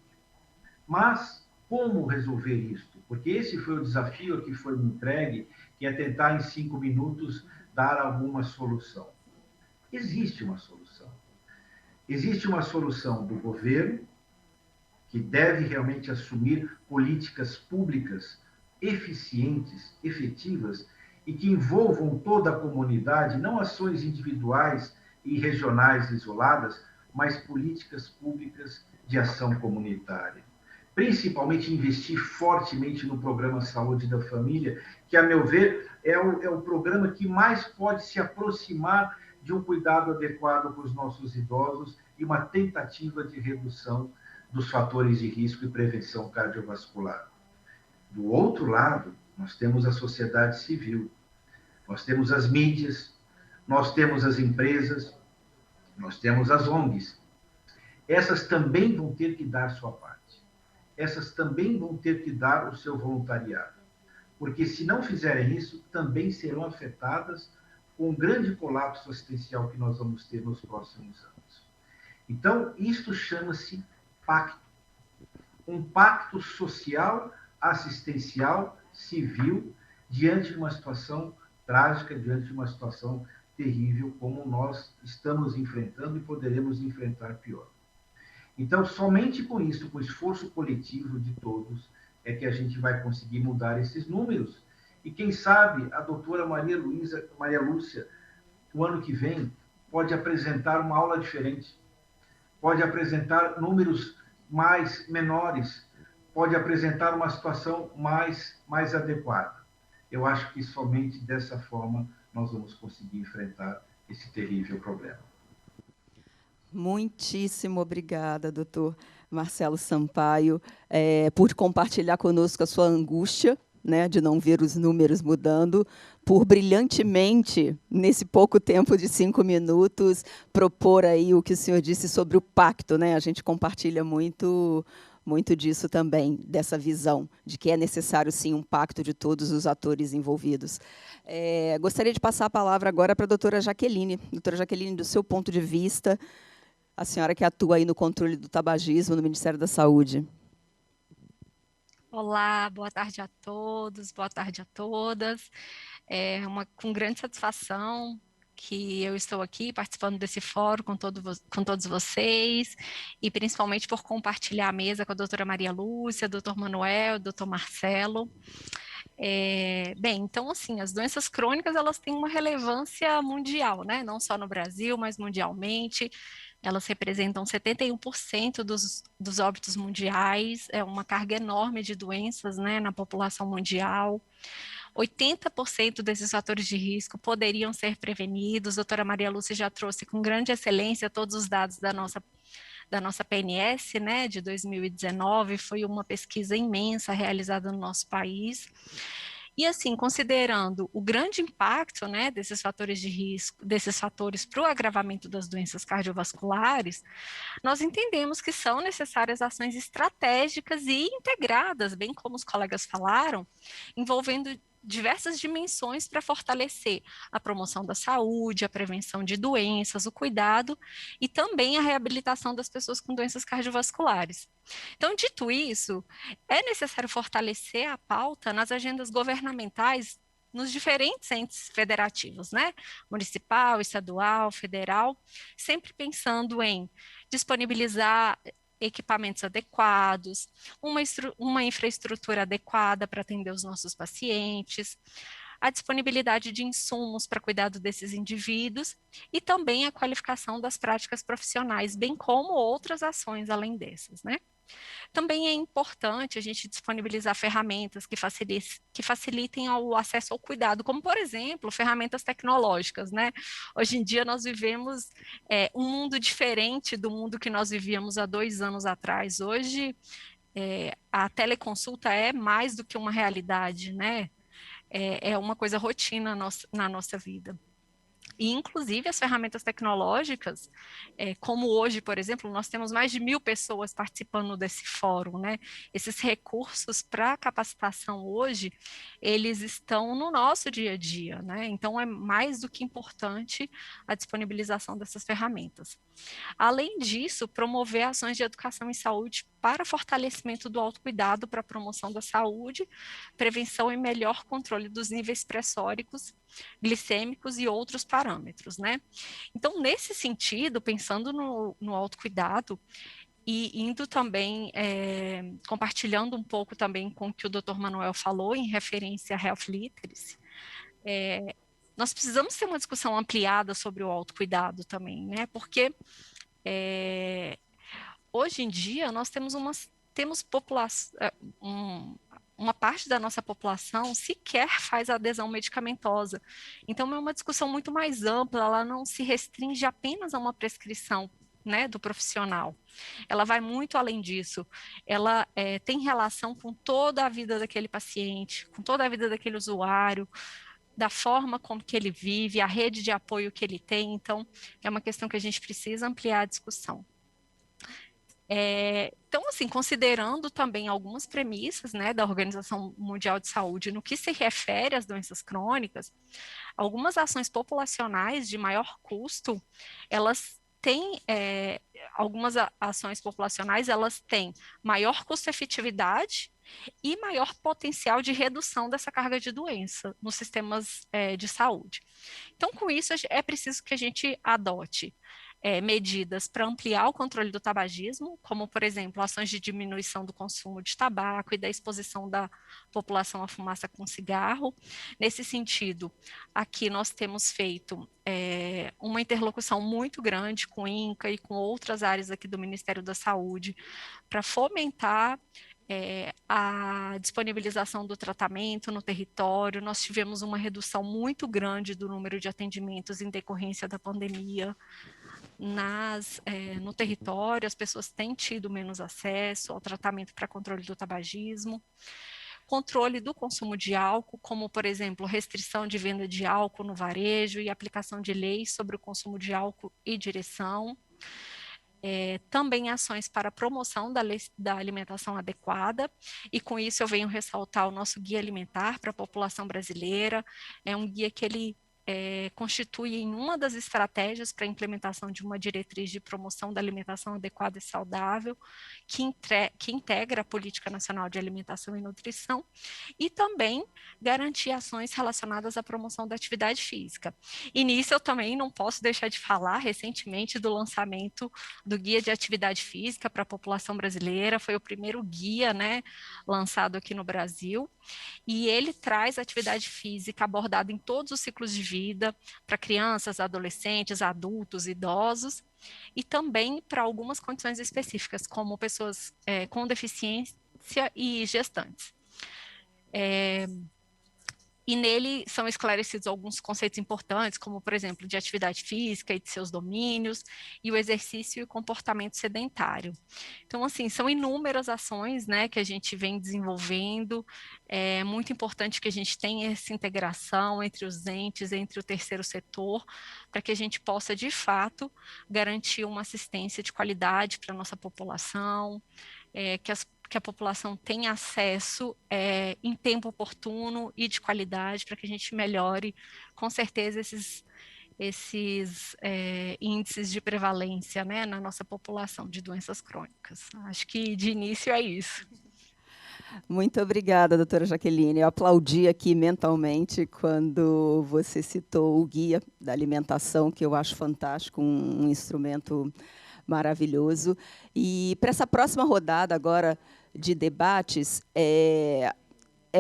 Mas como resolver isto? Porque esse foi o desafio que foi me entregue, que é tentar em 5 minutos dar alguma solução. Existe uma solução. Existe uma solução do governo, que deve realmente assumir políticas públicas eficientes, efetivas, e que envolvam toda a comunidade, não ações individuais e regionais isoladas, mas políticas públicas de ação comunitária. Principalmente investir fortemente no programa Saúde da Família, que, a meu ver, é o programa que mais pode se aproximar de um cuidado adequado para os nossos idosos e uma tentativa de redução dos fatores de risco e prevenção cardiovascular. Do outro lado, nós temos a sociedade civil, nós temos as mídias, nós temos as empresas, nós temos as ONGs. Essas também vão ter que dar sua parte. Essas também vão ter que dar o seu voluntariado. Porque se não fizerem isso, também serão afetadas com o grande colapso assistencial que nós vamos ter nos próximos anos. Então, isto chama-se pacto. Um pacto social, assistencial, civil, diante de uma situação trágica, diante de uma situação terrível, como nós estamos enfrentando e poderemos enfrentar pior. Então, somente com isso, com o esforço coletivo de todos, é que a gente vai conseguir mudar esses números. E quem sabe a doutora Maria Lúcia, o ano que vem, pode apresentar uma aula diferente, pode apresentar números menores, pode apresentar uma situação mais adequada. Eu acho que somente dessa forma nós vamos conseguir enfrentar esse terrível problema. Muitíssimo obrigada, doutor Marcelo Sampaio, por compartilhar conosco a sua angústia, né, de não ver os números mudando, por brilhantemente, nesse pouco tempo de 5 minutos, propor aí o que o senhor disse sobre o pacto, né? A gente compartilha muito disso também, dessa visão de que é necessário, sim, um pacto de todos os atores envolvidos. Gostaria de passar a palavra agora para a doutora Jaqueline. Doutora Jaqueline, do seu ponto de vista, a senhora que atua aí no controle do tabagismo no Ministério da Saúde. Olá, boa tarde a todos, boa tarde a todas. É com grande satisfação que eu estou aqui participando desse fórum com todos vocês, e principalmente por compartilhar a mesa com a doutora Maria Lúcia, doutor Manuel, doutor Marcelo. Bem, então, assim, as doenças crônicas, elas têm uma relevância mundial, né? Não só no Brasil, mas mundialmente. Elas representam 71% dos óbitos mundiais, é uma carga enorme de doenças, né, na população mundial. 80% desses fatores de risco poderiam ser prevenidos. A doutora Maria Lúcia já trouxe com grande excelência todos os dados da nossa PNS, né, de 2019, foi uma pesquisa imensa realizada no nosso país. E assim, considerando o grande impacto, né, desses fatores de risco, desses fatores para o agravamento das doenças cardiovasculares, nós entendemos que são necessárias ações estratégicas e integradas, bem como os colegas falaram, envolvendo diversas dimensões para fortalecer a promoção da saúde, a prevenção de doenças, o cuidado e também a reabilitação das pessoas com doenças cardiovasculares. Então, dito isso, é necessário fortalecer a pauta nas agendas governamentais nos diferentes entes federativos, né? Municipal, estadual, federal, sempre pensando em disponibilizar equipamentos adequados, uma infraestrutura adequada para atender os nossos pacientes, a disponibilidade de insumos para cuidado desses indivíduos e também a qualificação das práticas profissionais, bem como outras ações além dessas, né? Também é importante a gente disponibilizar ferramentas que facilitem o acesso ao cuidado, como, por exemplo, ferramentas tecnológicas, né? Hoje em dia nós vivemos um mundo diferente do mundo que nós vivíamos há 2 anos atrás. Hoje, a teleconsulta é mais do que uma realidade, né? É uma coisa rotina na nossa vida. E, inclusive, as ferramentas tecnológicas, como hoje, por exemplo, nós temos mais de 1.000 pessoas participando desse fórum, né? Esses recursos para capacitação hoje, eles estão no nosso dia a dia, né? Então, é mais do que importante a disponibilização dessas ferramentas. Além disso, promover ações de educação em saúde para fortalecimento do autocuidado para a promoção da saúde, prevenção e melhor controle dos níveis pressóricos, glicêmicos e outros parâmetros, né? Então, nesse sentido, pensando no autocuidado e indo também, compartilhando um pouco também com o que o Dr. Manuel falou em referência à Health Literacy, nós precisamos ter uma discussão ampliada sobre o autocuidado também, né? Porque hoje em dia nós temos uma parte da nossa população sequer faz adesão medicamentosa. Então é uma discussão muito mais ampla, ela não se restringe apenas a uma prescrição, né, do profissional. Ela vai muito além disso. Ela tem relação com toda a vida daquele paciente, com toda a vida daquele usuário, da forma como que ele vive, a rede de apoio que ele tem. Então, é uma questão que a gente precisa ampliar a discussão. Então, assim, considerando também algumas premissas, né, da Organização Mundial de Saúde no que se refere às doenças crônicas, algumas ações populacionais de maior custo, elas têm, algumas ações populacionais, elas têm maior custo-efetividade e maior potencial de redução dessa carga de doença nos sistemas de saúde. Então, com isso, é preciso que a gente adote medidas para ampliar o controle do tabagismo, como, por exemplo, ações de diminuição do consumo de tabaco e da exposição da população à fumaça com cigarro. Nesse sentido, aqui nós temos feito uma interlocução muito grande com o INCA e com outras áreas aqui do Ministério da Saúde para fomentar a disponibilização do tratamento no território. Nós tivemos uma redução muito grande do número de atendimentos em decorrência da pandemia. No território, as pessoas têm tido menos acesso ao tratamento para controle do tabagismo, controle do consumo de álcool, como, por exemplo, restrição de venda de álcool no varejo e aplicação de leis sobre o consumo de álcool e direção. Também ações para a promoção da alimentação adequada, e com isso eu venho ressaltar o nosso guia alimentar para a população brasileira. É um guia que ele constitui em uma das estratégias para a implementação de uma diretriz de promoção da alimentação adequada e saudável, que integra a Política Nacional de Alimentação e Nutrição, e também garantir ações relacionadas à promoção da atividade física. E nisso eu também não posso deixar de falar recentemente do lançamento do Guia de Atividade Física para a população brasileira. Foi o primeiro guia, né, lançado aqui no Brasil, e ele traz atividade física abordada em todos os ciclos de vida, para crianças, adolescentes, adultos, idosos, e também para algumas condições específicas, como pessoas com deficiência e gestantes. E nele são esclarecidos alguns conceitos importantes, como, por exemplo, de atividade física e de seus domínios, e o exercício e comportamento sedentário. Então, assim, são inúmeras ações, né, que a gente vem desenvolvendo. É muito importante que a gente tenha essa integração entre os entes, entre o terceiro setor, para que a gente possa, de fato, garantir uma assistência de qualidade para a nossa população, que a população tenha acesso em tempo oportuno e de qualidade, para que a gente melhore, com certeza, esses índices de prevalência, né, na nossa população de doenças crônicas. Acho que, de início, é isso. Muito obrigada, doutora Jaqueline. Eu aplaudi aqui mentalmente quando você citou o guia da alimentação, que eu acho fantástico, um instrumento maravilhoso. E para essa próxima rodada agora de debates, é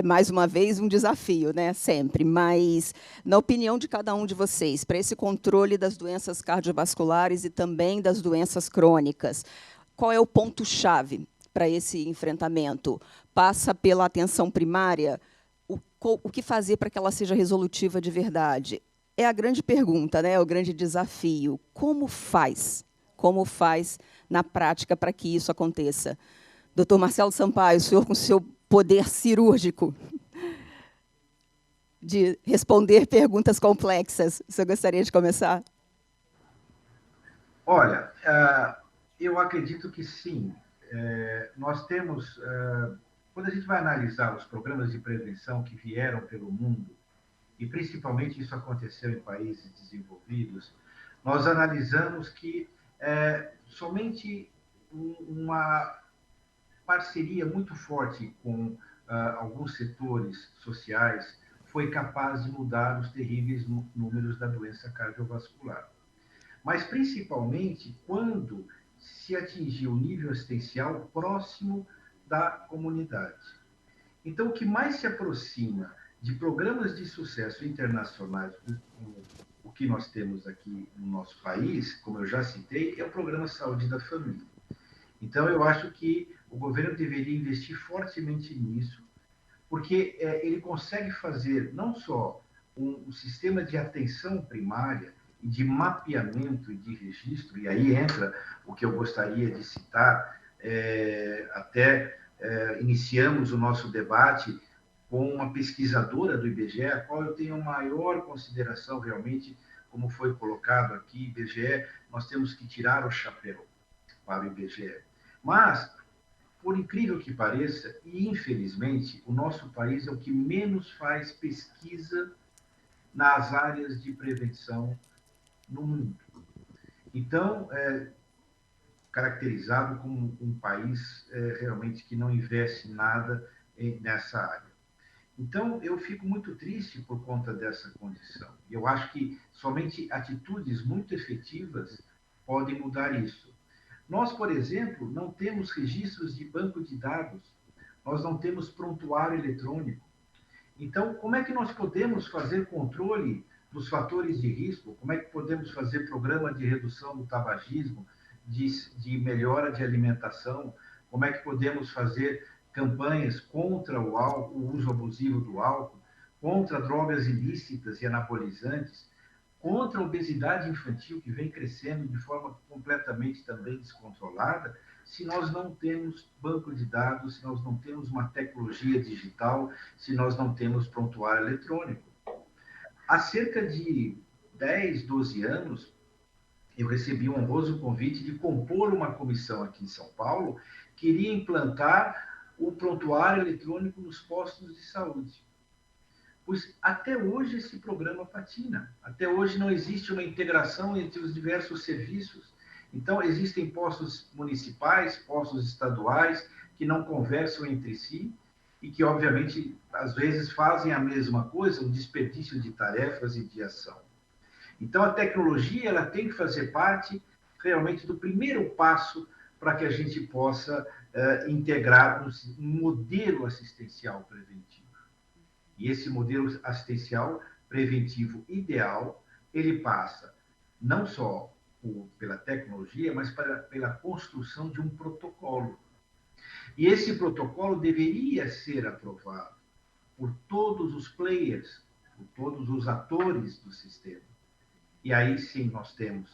mais uma vez um desafio, né? Sempre, mas na opinião de cada um de vocês, para esse controle das doenças cardiovasculares e também das doenças crônicas, qual é o ponto-chave para esse enfrentamento? Passa pela atenção primária? O que fazer para que ela seja resolutiva de verdade? É a grande pergunta, né? É o grande desafio. Como faz? Como faz na prática para que isso aconteça? Doutor Marcelo Sampaio, o senhor com seu poder cirúrgico de responder perguntas complexas, o senhor gostaria de começar? Olha, eu acredito que sim. Nós temos, quando a gente vai analisar os programas de prevenção que vieram pelo mundo, e principalmente isso aconteceu em países desenvolvidos, nós analisamos que somente uma parceria muito forte com alguns setores sociais foi capaz de mudar os terríveis números da doença cardiovascular. Mas, principalmente, quando se atingiu o nível assistencial próximo da comunidade. Então, o que mais se aproxima de programas de sucesso internacionais, o que nós temos aqui no nosso país, como eu já citei, é o Programa Saúde da Família. Então, eu acho que o governo deveria investir fortemente nisso, porque ele consegue fazer não só um sistema de atenção primária e de mapeamento e de registro, e aí entra o que eu gostaria de citar, iniciamos o nosso debate com uma pesquisadora do IBGE, a qual eu tenho maior consideração realmente, como foi colocado aqui, IBGE, nós temos que tirar o chapéu para o IBGE. Mas, por incrível que pareça, e infelizmente, o nosso país é o que menos faz pesquisa nas áreas de prevenção no mundo. Então, caracterizado como um país realmente que não investe nada nessa área. Então, eu fico muito triste por conta dessa condição. Eu acho que somente atitudes muito efetivas podem mudar isso. Nós, por exemplo, não temos registros de banco de dados, nós não temos prontuário eletrônico. Então, como é que nós podemos fazer controle dos fatores de risco? Como é que podemos fazer programa de redução do tabagismo, de melhora de alimentação? Como é que podemos fazer campanhas contra o uso abusivo do álcool, contra drogas ilícitas e anabolizantes, contra a obesidade infantil, que vem crescendo de forma completamente também descontrolada, se nós não temos banco de dados, se nós não temos uma tecnologia digital, se nós não temos prontuário eletrônico. Há cerca de 10, 12 anos, eu recebi um honroso convite de compor uma comissão aqui em São Paulo que iria implantar o prontuário eletrônico nos postos de saúde. Pois até hoje esse programa patina. Até hoje não existe uma integração entre os diversos serviços. Então, existem postos municipais, postos estaduais, que não conversam entre si e que, obviamente, às vezes fazem a mesma coisa, um desperdício de tarefas e de ação. Então, a tecnologia ela tem que fazer parte realmente do primeiro passo para que a gente possa integrar um modelo assistencial preventivo. E esse modelo assistencial preventivo ideal, ele passa não só pela tecnologia, mas pela construção de um protocolo. E esse protocolo deveria ser aprovado por todos os players, por todos os atores do sistema. E aí sim nós temos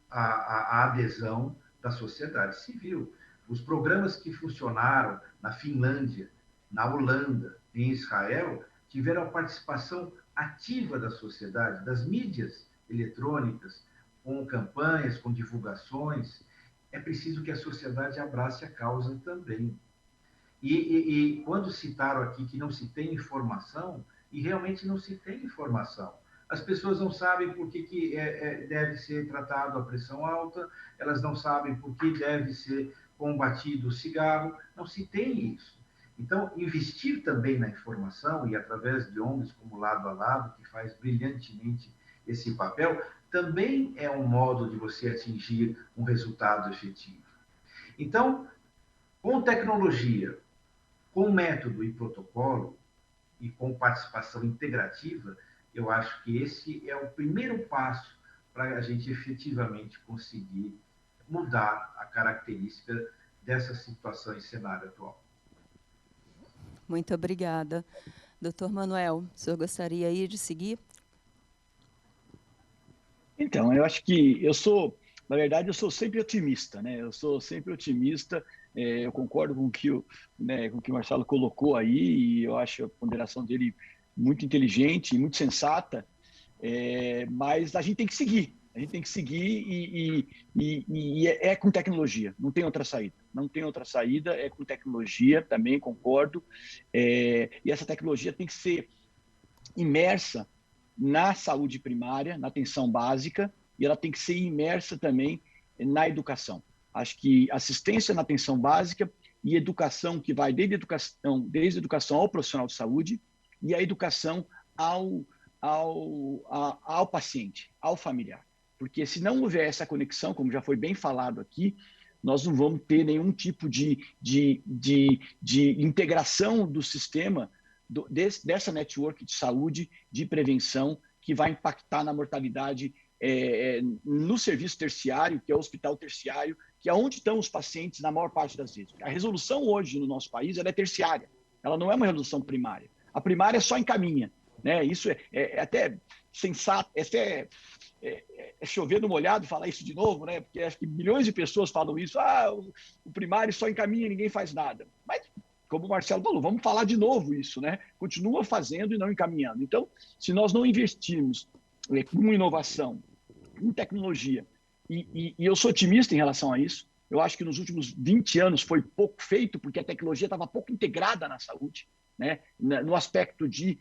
a adesão da sociedade civil. Os programas que funcionaram na Finlândia, na Holanda, em Israel, tiveram a participação ativa da sociedade, das mídias eletrônicas, com campanhas, com divulgações. É preciso que a sociedade abrace a causa também. E quando citaram aqui que não se tem informação, e realmente não se tem informação. As pessoas não sabem por que deve ser tratado a pressão alta, elas não sabem por que deve ser combatido o cigarro, não se tem isso. Então, investir também na informação, e através de ONGs como Lado a Lado, que faz brilhantemente esse papel, também é um modo de você atingir um resultado efetivo. Então, com tecnologia, com método e protocolo, e com participação integrativa, eu acho que esse é o primeiro passo para a gente efetivamente conseguir mudar a característica dessa situação e cenário atual. Muito obrigada. Doutor Manuel, o senhor gostaria aí de seguir? Então, eu acho que na verdade, eu sou sempre otimista, né? Eu sou sempre otimista, eu concordo com o que o Marcelo colocou aí, e eu acho a ponderação dele muito inteligente e muito sensata, mas a gente tem que seguir. A gente tem que seguir e é com tecnologia, não tem outra saída. Não tem outra saída, é com tecnologia, também concordo. E essa tecnologia tem que ser imersa na saúde primária, na atenção básica, e ela tem que ser imersa também na educação. Acho que assistência na atenção básica e educação que vai desde a educação ao profissional de saúde e a educação ao paciente, ao familiar. Porque se não houver essa conexão, como já foi bem falado aqui, nós não vamos ter nenhum tipo de integração do sistema, dessa network de saúde, de prevenção, que vai impactar na mortalidade no serviço terciário, que é o hospital terciário, que é onde estão os pacientes na maior parte das vezes. A resolução hoje no nosso país ela é terciária, ela não é uma resolução primária. A primária só encaminha, né? Isso é até sensato, é chover no molhado falar isso de novo, né? Porque acho que milhões de pessoas falam isso, o primário só encaminha e ninguém faz nada. Mas, como o Marcelo falou, vamos falar de novo isso, né? Continua fazendo e não encaminhando. Então, se nós não investirmos com inovação, em tecnologia, e eu sou otimista em relação a isso, eu acho que nos últimos 20 anos foi pouco feito, porque a tecnologia estava pouco integrada na saúde, né? No aspecto de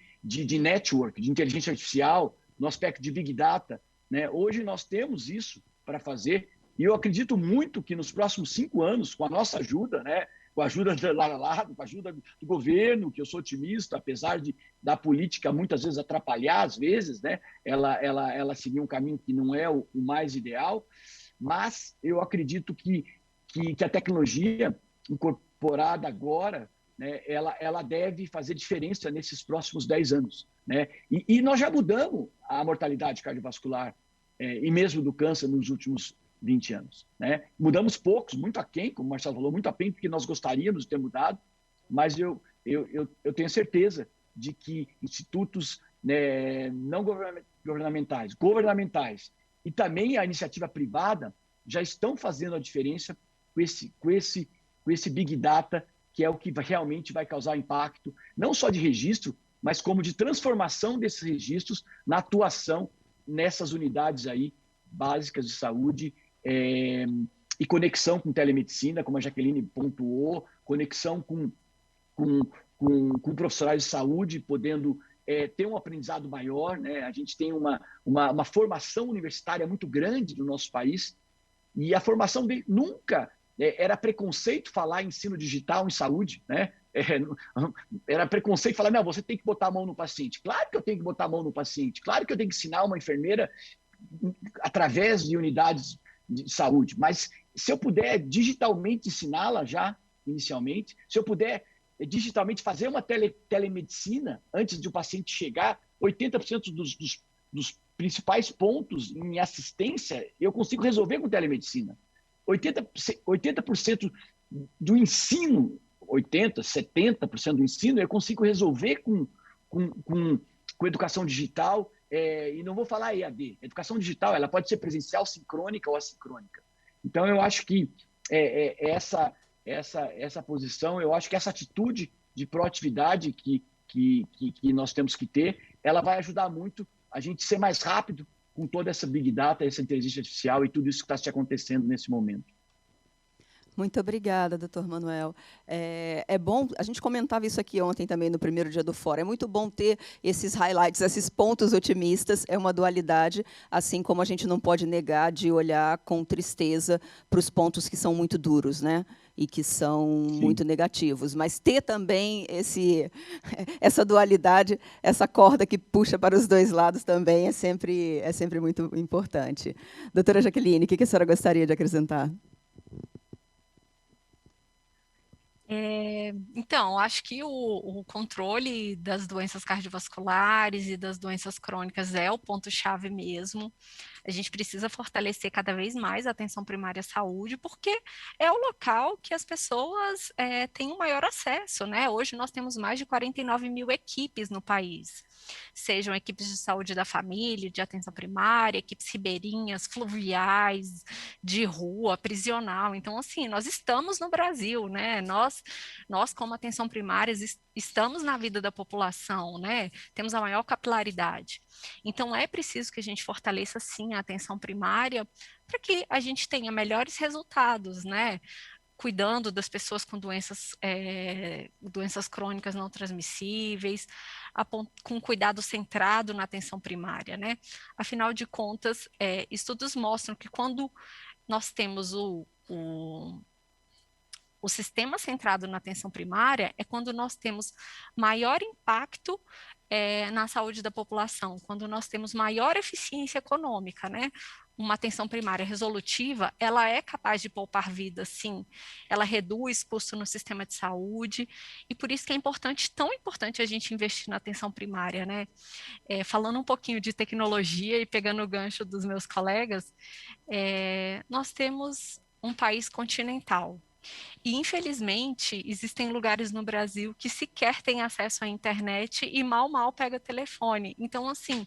network, de inteligência artificial, no aspecto de Big Data, né? Hoje nós temos isso para fazer, e eu acredito muito que nos próximos 5 anos, com a nossa ajuda, né? Com a ajuda do Lado a Lado, com a ajuda do governo, que eu sou otimista, apesar da política muitas vezes atrapalhar, às vezes, né? Ela seguir um caminho que não é o mais ideal, mas eu acredito que a tecnologia incorporada agora, né, ela deve fazer diferença nesses próximos 10 anos. Né? E nós já mudamos a mortalidade cardiovascular e mesmo do câncer nos últimos 20 anos. Né? Mudamos poucos, muito aquém, como o Marcelo falou, muito aquém, porque nós gostaríamos de ter mudado, mas eu tenho certeza de que institutos, né, não governamentais, e também a iniciativa privada já estão fazendo a diferença com esse Big Data, que é o que realmente vai causar impacto, não só de registro, mas como de transformação desses registros na atuação nessas unidades aí básicas de saúde e conexão com telemedicina, como a Jaqueline pontuou, conexão com profissionais de saúde, podendo ter um aprendizado maior. Né? A gente tem uma formação universitária muito grande no nosso país, e a formação nunca era preconceito falar em ensino digital em saúde, né? Era preconceito falar, não, você tem que botar a mão no paciente. Claro que eu tenho que botar a mão no paciente, claro que eu tenho que ensinar uma enfermeira através de unidades de saúde, mas se eu puder digitalmente ensiná-la já, inicialmente, se eu puder digitalmente fazer uma telemedicina antes de o paciente chegar, 80% dos principais pontos em assistência eu consigo resolver com telemedicina. 80% do ensino 80%, 70% do ensino, eu consigo resolver com educação digital, e não vou falar EAD. Educação digital ela pode ser presencial, sincrônica ou assincrônica. Então, eu acho que essa posição, eu acho que essa atitude de proatividade que nós temos que ter, ela vai ajudar muito a gente ser mais rápido com toda essa Big Data, essa inteligência artificial e tudo isso que está acontecendo nesse momento. Muito obrigada, doutor Manuel. É bom, a gente comentava isso aqui ontem também, no primeiro dia do fórum, é muito bom ter esses highlights, esses pontos otimistas, é uma dualidade, assim como a gente não pode negar de olhar com tristeza para os pontos que são muito duros, né? E que são muito negativos. Mas ter também essa dualidade, essa corda que puxa para os dois lados também é sempre muito importante. Doutora Jaqueline, o que a senhora gostaria de acrescentar? Então, acho que o controle das doenças cardiovasculares e das doenças crônicas é o ponto-chave mesmo. A gente precisa fortalecer cada vez mais a atenção primária à saúde, porque é o local que as pessoas têm o maior acesso, né? Hoje nós temos mais de 49 mil equipes no país, sejam equipes de saúde da família, de atenção primária, equipes ribeirinhas, fluviais, de rua, prisional. Então, assim, nós estamos no Brasil, né? Nós como atenção primária, estamos na vida da população, né? Temos a maior capilaridade. Então, é preciso que a gente fortaleça, sim, a atenção primária para que a gente tenha melhores resultados, né? Cuidando das pessoas com doenças crônicas não transmissíveis, com cuidado centrado na atenção primária, né? Afinal de contas, estudos mostram que quando nós temos o sistema centrado na atenção primária é quando nós temos maior impacto na saúde da população, quando nós temos maior eficiência econômica, né? Uma atenção primária resolutiva, ela é capaz de poupar vidas, sim. Ela reduz custo no sistema de saúde, e por isso que é importante, tão importante a gente investir na atenção primária, né? Falando um pouquinho de tecnologia e pegando o gancho dos meus colegas, nós temos um país continental. E, infelizmente, existem lugares no Brasil que sequer têm acesso à internet e mal pega telefone. Então, assim,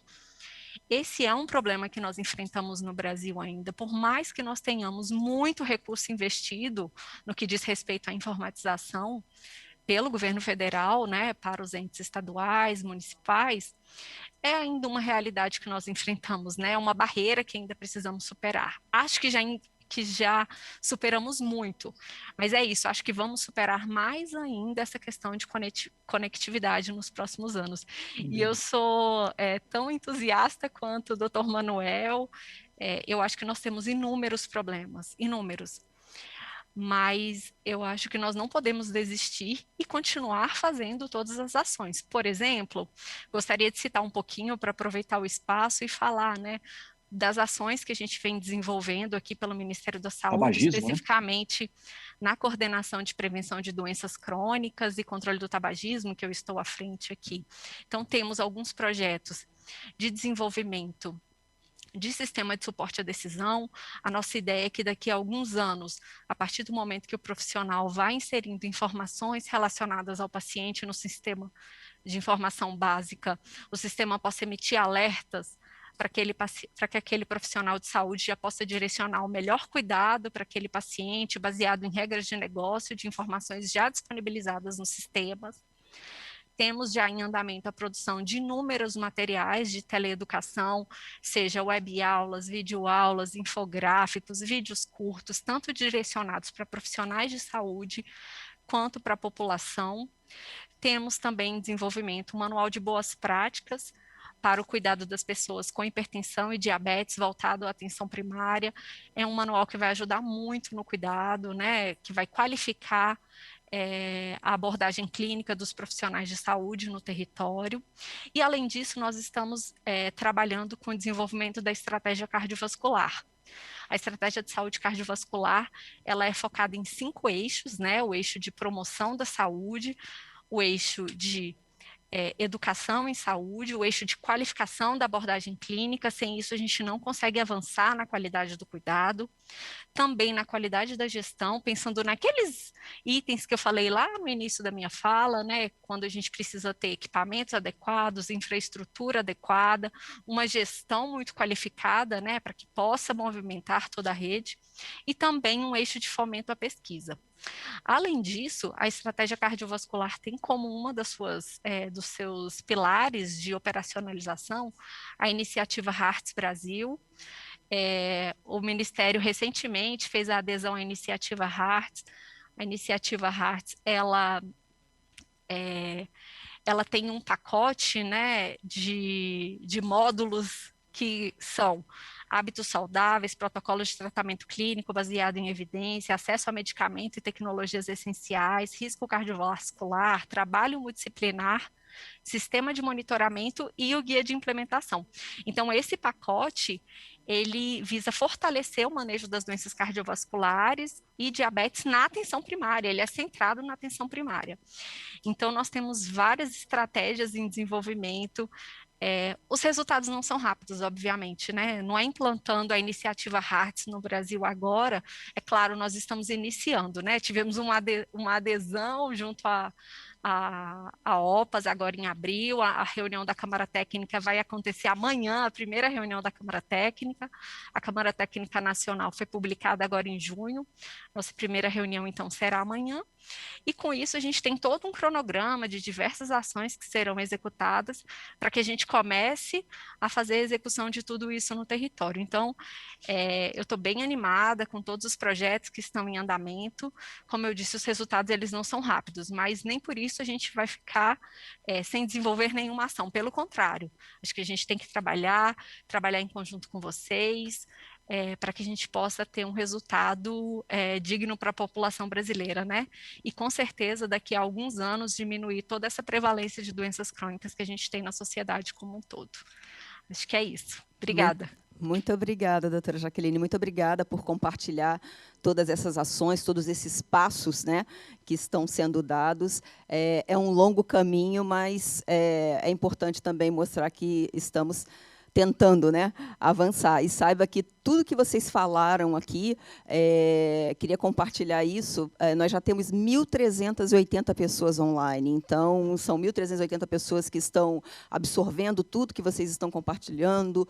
esse é um problema que nós enfrentamos no Brasil ainda. Por mais que nós tenhamos muito recurso investido no que diz respeito à informatização pelo governo federal, né, para os entes estaduais, municipais, é ainda uma realidade que nós enfrentamos, né? Uma barreira que ainda precisamos superar. Acho que já superamos muito, mas é isso, acho que vamos superar mais ainda essa questão de conectividade nos próximos anos. E eu sou tão entusiasta quanto o Dr. Manuel, eu acho que nós temos inúmeros problemas, inúmeros, mas eu acho que nós não podemos desistir e continuar fazendo todas as ações. Por exemplo, gostaria de citar um pouquinho para aproveitar o espaço e falar, né, das ações que a gente vem desenvolvendo aqui pelo Ministério da Saúde, tabagismo, especificamente na coordenação de prevenção de doenças crônicas e controle do tabagismo, que eu estou à frente aqui. Então, temos alguns projetos de desenvolvimento de sistema de suporte à decisão. A nossa ideia é que daqui a alguns anos, a partir do momento que o profissional vai inserindo informações relacionadas ao paciente no sistema de informação básica, o sistema possa emitir alertas para que aquele profissional de saúde já possa direcionar o melhor cuidado para aquele paciente, baseado em regras de negócio, de informações já disponibilizadas nos sistemas. Temos já em andamento a produção de inúmeros materiais de teleeducação, seja web-aulas, videoaulas, infográficos, vídeos curtos, tanto direcionados para profissionais de saúde, quanto para a população. Temos também em desenvolvimento um manual de boas práticas para o cuidado das pessoas com hipertensão e diabetes, voltado à atenção primária. É um manual que vai ajudar muito no cuidado, né, que vai qualificar a abordagem clínica dos profissionais de saúde no território. E, além disso, nós estamos trabalhando com o desenvolvimento da estratégia cardiovascular. A estratégia de saúde cardiovascular, ela é focada em 5 eixos, né? O eixo de promoção da saúde, o eixo de educação em saúde, o eixo de qualificação da abordagem clínica. Sem isso, a gente não consegue avançar na qualidade do cuidado. também na qualidade da gestão, pensando naqueles itens que eu falei lá no início da minha fala, né, quando a gente precisa ter equipamentos adequados, infraestrutura adequada, uma gestão muito qualificada, né, para que possa movimentar toda a rede, e também um eixo de fomento à pesquisa. Além disso, a estratégia cardiovascular tem como uma dos seus pilares de operacionalização a iniciativa Hearts Brasil. O Ministério recentemente fez a adesão à iniciativa Hearts. A iniciativa Hearts, ela tem um pacote, né, de módulos que são hábitos saudáveis, protocolos de tratamento clínico baseado em evidência, acesso a medicamento e tecnologias essenciais, risco cardiovascular, trabalho multidisciplinar, sistema de monitoramento e o guia de implementação. Então, esse pacote, ele visa fortalecer o manejo das doenças cardiovasculares e diabetes na atenção primária, ele é centrado na atenção primária. Então, nós temos várias estratégias em desenvolvimento. Os resultados não são rápidos, obviamente, né? Não é implantando a iniciativa Hearts no Brasil agora. É claro, nós estamos iniciando, né? Tivemos uma adesão junto a OPAS agora em abril, a reunião da Câmara Técnica vai acontecer amanhã, a primeira reunião da Câmara Técnica. A Câmara Técnica Nacional foi publicada agora em junho. Nossa primeira reunião, então, será amanhã. E com isso a gente tem todo um cronograma de diversas ações que serão executadas para que a gente comece a fazer a execução de tudo isso no território. Então, eu estou bem animada com todos os projetos que estão em andamento. Como eu disse, os resultados eles não são rápidos, mas nem por isso a gente vai ficar sem desenvolver nenhuma ação. Pelo contrário, acho que a gente tem que trabalhar em conjunto com vocês, para que a gente possa ter um resultado digno para a população brasileira, né? E com certeza daqui a alguns anos diminuir toda essa prevalência de doenças crônicas que a gente tem na sociedade como um todo. Acho que é isso. Obrigada. Muito obrigada, doutora Jaqueline. Muito obrigada por compartilhar todas essas ações, todos esses passos, né, que estão sendo dados. É um longo caminho, mas é importante também mostrar que estamos tentando, né, avançar. E saiba que tudo que vocês falaram aqui, queria compartilhar isso, nós já temos 1.380 pessoas online, então são 1.380 pessoas que estão absorvendo tudo que vocês estão compartilhando,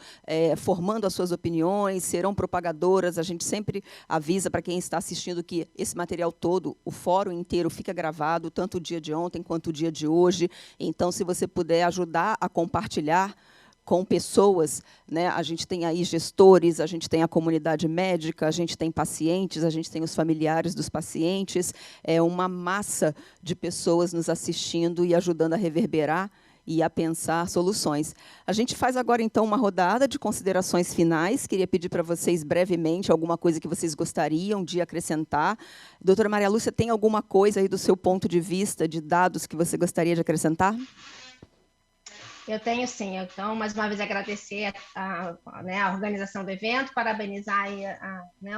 formando as suas opiniões, serão propagadoras. A gente sempre avisa para quem está assistindo que esse material todo, o fórum inteiro, fica gravado, tanto o dia de ontem quanto o dia de hoje. Então, se você puder ajudar a compartilhar com pessoas, né? A gente tem aí gestores, a gente tem a comunidade médica, a gente tem pacientes, a gente tem os familiares dos pacientes, é uma massa de pessoas nos assistindo e ajudando a reverberar e a pensar soluções. A gente faz agora, então, uma rodada de considerações finais. Queria pedir para vocês, brevemente, alguma coisa que vocês gostariam de acrescentar. Doutora Maria Lúcia, tem alguma coisa aí do seu ponto de vista, de dados, que você gostaria de acrescentar? Eu tenho, sim. Então, mais uma vez, agradecer a organização do evento, parabenizar aí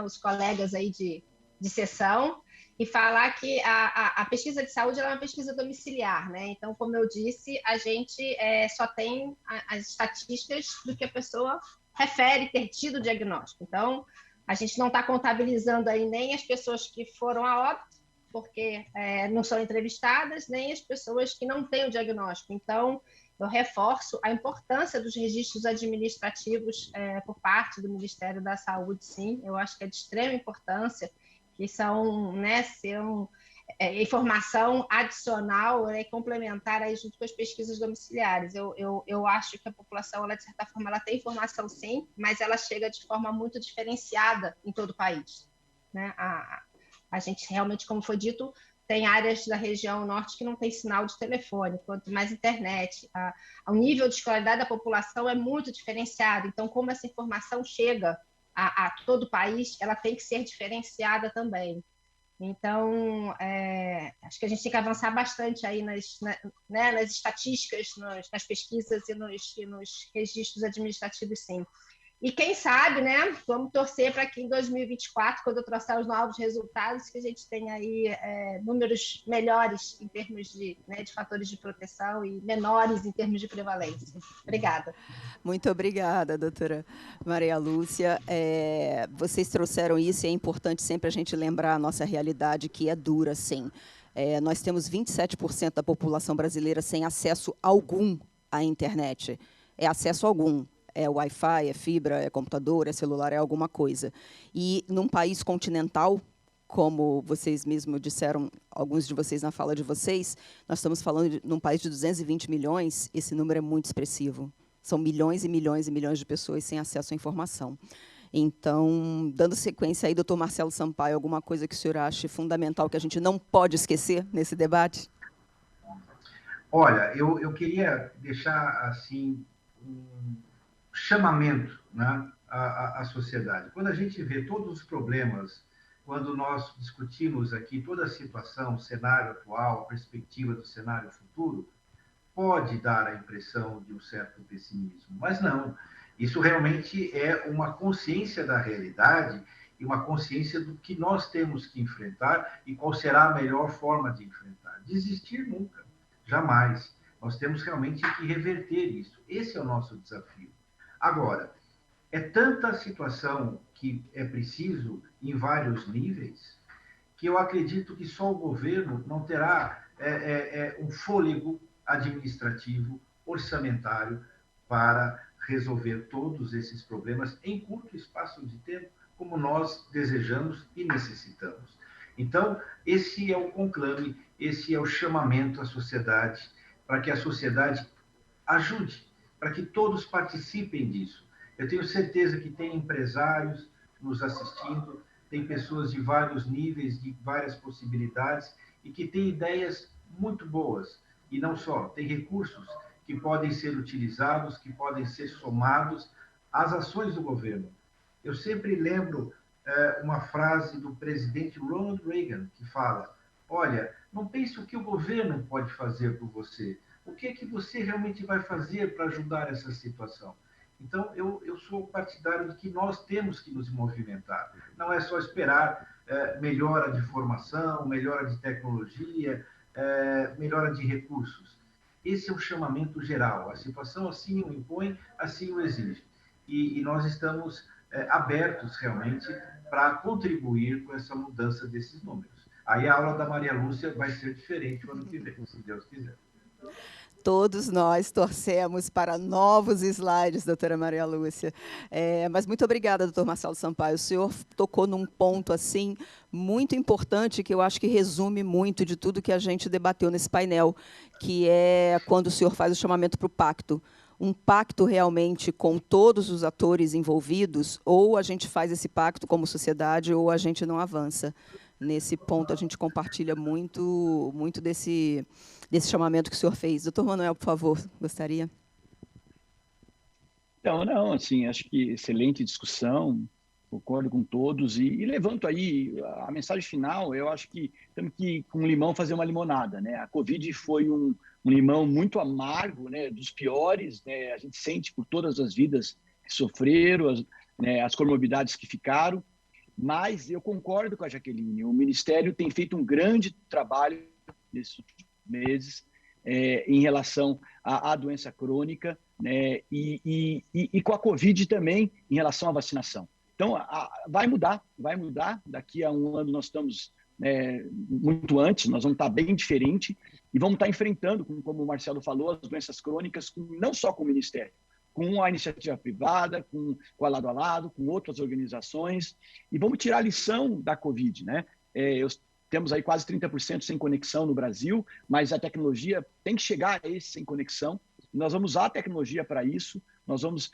os colegas aí de sessão e falar que a pesquisa de saúde é uma pesquisa domiciliar, né? Então, como eu disse, a gente só tem as estatísticas do que a pessoa refere ter tido o diagnóstico. Então, a gente não está contabilizando aí nem as pessoas que foram a óbito, porque não são entrevistadas, nem as pessoas que não têm o diagnóstico. Então, eu reforço a importância dos registros administrativos por parte do Ministério da Saúde, sim. Eu acho que é de extrema importância, que são, informação adicional e complementar aí junto com as pesquisas domiciliares. Eu acho que a população, ela, de certa forma, ela tem informação, sim, mas ela chega de forma muito diferenciada em todo o país, né? A gente realmente, como foi dito, tem áreas da região norte que não tem sinal de telefone, quanto mais internet. O nível de escolaridade da população é muito diferenciado. Então, como essa informação chega a todo o país, ela tem que ser diferenciada também. Então, acho que a gente tem que avançar bastante aí nas estatísticas, nas pesquisas e nos registros administrativos, sim. E quem sabe, né, vamos torcer para que em 2024, quando eu trouxer os novos resultados, que a gente tenha aí números melhores em termos de fatores de proteção e menores em termos de prevalência. Obrigada. Muito obrigada, doutora Maria Lúcia. Vocês trouxeram isso e é importante sempre a gente lembrar a nossa realidade, que é dura, sim. Nós temos 27% da população brasileira sem acesso algum à internet. Acesso algum. É Wi-Fi, é fibra, é computador, é celular, é alguma coisa. E num país continental, como vocês mesmos disseram, alguns de vocês na fala de vocês, nós estamos falando de num país de 220 milhões, esse número é muito expressivo. São milhões e milhões e milhões de pessoas sem acesso à informação. Então, dando sequência aí, doutor Marcelo Sampaio, alguma coisa que o senhor ache fundamental que a gente não pode esquecer nesse debate? Olha, eu queria deixar assim um chamamento, né, à sociedade. Quando a gente vê todos os problemas, quando nós discutimos aqui toda a situação, o cenário atual, a perspectiva do cenário futuro, pode dar a impressão de um certo pessimismo, mas não. Isso realmente é uma consciência da realidade e uma consciência do que nós temos que enfrentar e qual será a melhor forma de enfrentar. Desistir nunca, jamais. Nós temos realmente que reverter isso. Esse é o nosso desafio. Agora, é tanta situação que é preciso em vários níveis que eu acredito que só o governo não terá um fôlego administrativo, orçamentário, para resolver todos esses problemas em curto espaço de tempo, como nós desejamos e necessitamos. Então, esse é o conclame, esse é o chamamento à sociedade, para que a sociedade ajude, para que todos participem disso. Eu tenho certeza que tem empresários nos assistindo, tem pessoas de vários níveis, de várias possibilidades, e que têm ideias muito boas. E não só, tem recursos que podem ser utilizados, que podem ser somados às ações do governo. Eu sempre lembro uma frase do presidente Ronald Reagan, que fala: olha, não pense o que o governo pode fazer por você, o que é que você realmente vai fazer para ajudar essa situação? Então, eu sou partidário de que nós temos que nos movimentar. Não é só esperar melhora de formação, melhora de tecnologia, melhora de recursos. Esse é um chamamento geral. A situação assim o impõe, assim o exige. E nós estamos abertos, realmente, para contribuir com essa mudança desses números. Aí a aula da Maria Lúcia vai ser diferente no ano que vem, se Deus quiser. Todos nós torcemos para novos slides, doutora Maria Lúcia. Mas muito obrigada, doutor Marcelo Sampaio. O senhor tocou num ponto assim muito importante, que eu acho que resume muito de tudo que a gente debateu nesse painel, que é quando o senhor faz o chamamento para o pacto. Um pacto realmente com todos os atores envolvidos, ou a gente faz esse pacto como sociedade, ou a gente não avança. Nesse ponto, a gente compartilha muito desse chamamento que o senhor fez. Doutor Manuel, por favor, gostaria? Não, assim, acho que excelente discussão, concordo com todos, e levanto aí a mensagem final. Eu acho que temos que, com limão, fazer uma limonada, né? A Covid foi um limão muito amargo, né? Dos piores, né? A gente sente por todas as vidas que sofreram, as comorbidades que ficaram, mas eu concordo com a Jaqueline, o Ministério tem feito um grande trabalho nesses meses em relação à doença crônica, né? E com a Covid também em relação à vacinação. Então, vai mudar. Daqui a um ano nós estamos muito antes, nós vamos estar bem diferente e vamos estar enfrentando, como o Marcelo falou, as doenças crônicas, não só com o Ministério, com a iniciativa privada, com a Lado a Lado, com outras organizações, e vamos tirar a lição da Covid, né? Temos aí quase 30% sem conexão no Brasil, mas a tecnologia tem que chegar a esse sem conexão. Nós vamos usar a tecnologia para isso. Nós vamos,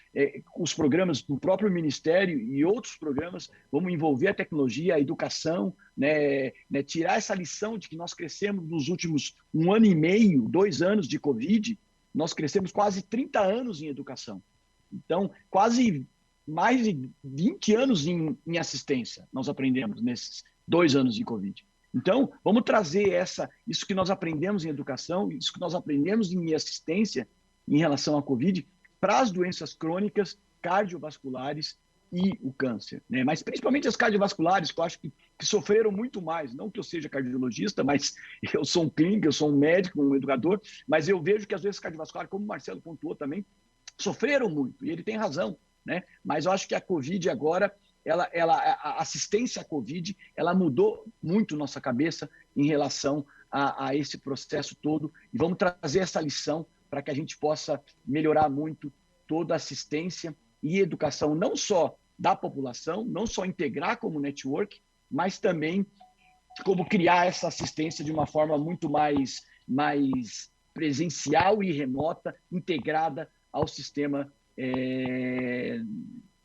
os programas do próprio Ministério e outros programas, vamos envolver a tecnologia, a educação, né, tirar essa lição de que nós crescemos nos últimos 1 ano e meio, 2 anos de Covid, nós crescemos quase 30 anos em educação. Então, quase mais de 20 anos em assistência nós aprendemos nesses 2 anos de Covid. Então, vamos trazer isso que nós aprendemos em educação, isso que nós aprendemos em assistência em relação à Covid, para as doenças crônicas cardiovasculares e o câncer, né? Mas principalmente as cardiovasculares, que eu acho que sofreram muito mais. Não que eu seja cardiologista, mas eu sou um clínico, eu sou um médico, um educador, mas eu vejo que as doenças cardiovasculares, como o Marcelo pontuou também, sofreram muito, e ele tem razão, né? Mas eu acho que a Covid agora, a assistência à Covid, ela mudou muito nossa cabeça em relação a esse processo todo, e vamos trazer essa lição para que a gente possa melhorar muito toda a assistência e educação, não só da população, não só integrar como network, mas também como criar essa assistência de uma forma muito mais presencial e remota, integrada ao sistema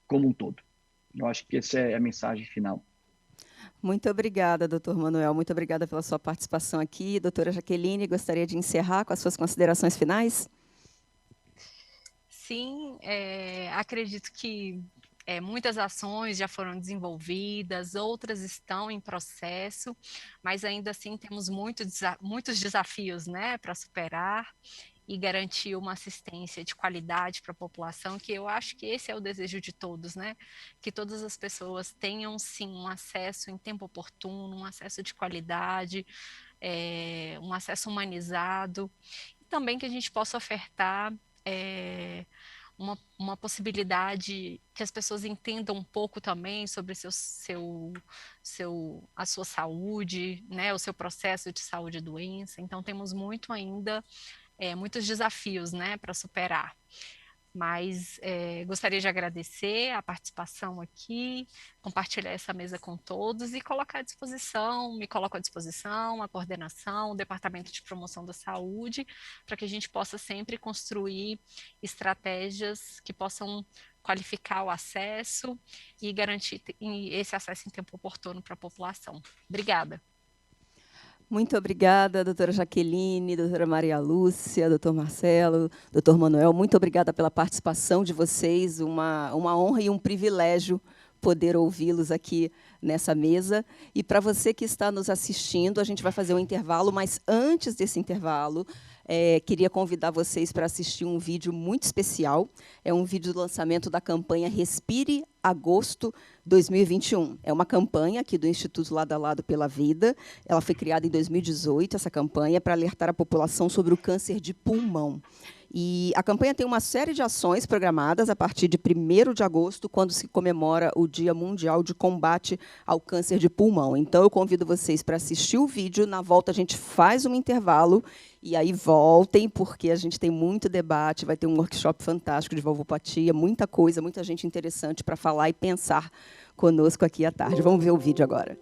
como um todo. Eu acho que essa é a mensagem final. Muito obrigada, doutor Manuel. Muito obrigada pela sua participação aqui. Doutora Jaqueline, gostaria de encerrar com as suas considerações finais? Sim, acredito que muitas ações já foram desenvolvidas, outras estão em processo, mas ainda assim temos muitos desafios, né, para superar e garantir uma assistência de qualidade para a população, que eu acho que esse é o desejo de todos, né? Que todas as pessoas tenham, sim, um acesso em tempo oportuno, um acesso de qualidade, um acesso humanizado, e também que a gente possa ofertar uma possibilidade que as pessoas entendam um pouco também sobre a sua saúde, né, o seu processo de saúde e doença. Então, temos muito ainda, muitos desafios, né, para superar. Mas gostaria de agradecer a participação aqui, compartilhar essa mesa com todos e colocar à disposição, me coloco à disposição, a coordenação, o Departamento de Promoção da Saúde, para que a gente possa sempre construir estratégias que possam qualificar o acesso e garantir esse acesso em tempo oportuno para a população. Obrigada. Muito obrigada, doutora Jaqueline, doutora Maria Lúcia, doutor Marcelo, doutor Manuel. Muito obrigada pela participação de vocês. Uma honra e um privilégio poder ouvi-los aqui nessa mesa. E para você que está nos assistindo, a gente vai fazer um intervalo, mas antes desse intervalo, queria convidar vocês para assistir um vídeo muito especial. É um vídeo do lançamento da campanha Respire Agosto 2021. É uma campanha aqui do Instituto Lado a Lado pela Vida. Ela foi criada em 2018, essa campanha, para alertar a população sobre o câncer de pulmão. E a campanha tem uma série de ações programadas a partir de 1º de agosto, quando se comemora o Dia Mundial de Combate ao Câncer de Pulmão. Então, eu convido vocês para assistir o vídeo. Na volta, a gente faz um intervalo. E aí, voltem, porque a gente tem muito debate. Vai ter um workshop fantástico de valvopatia, muita coisa, muita gente interessante para falar e pensar conosco aqui à tarde. Vamos ver o vídeo agora.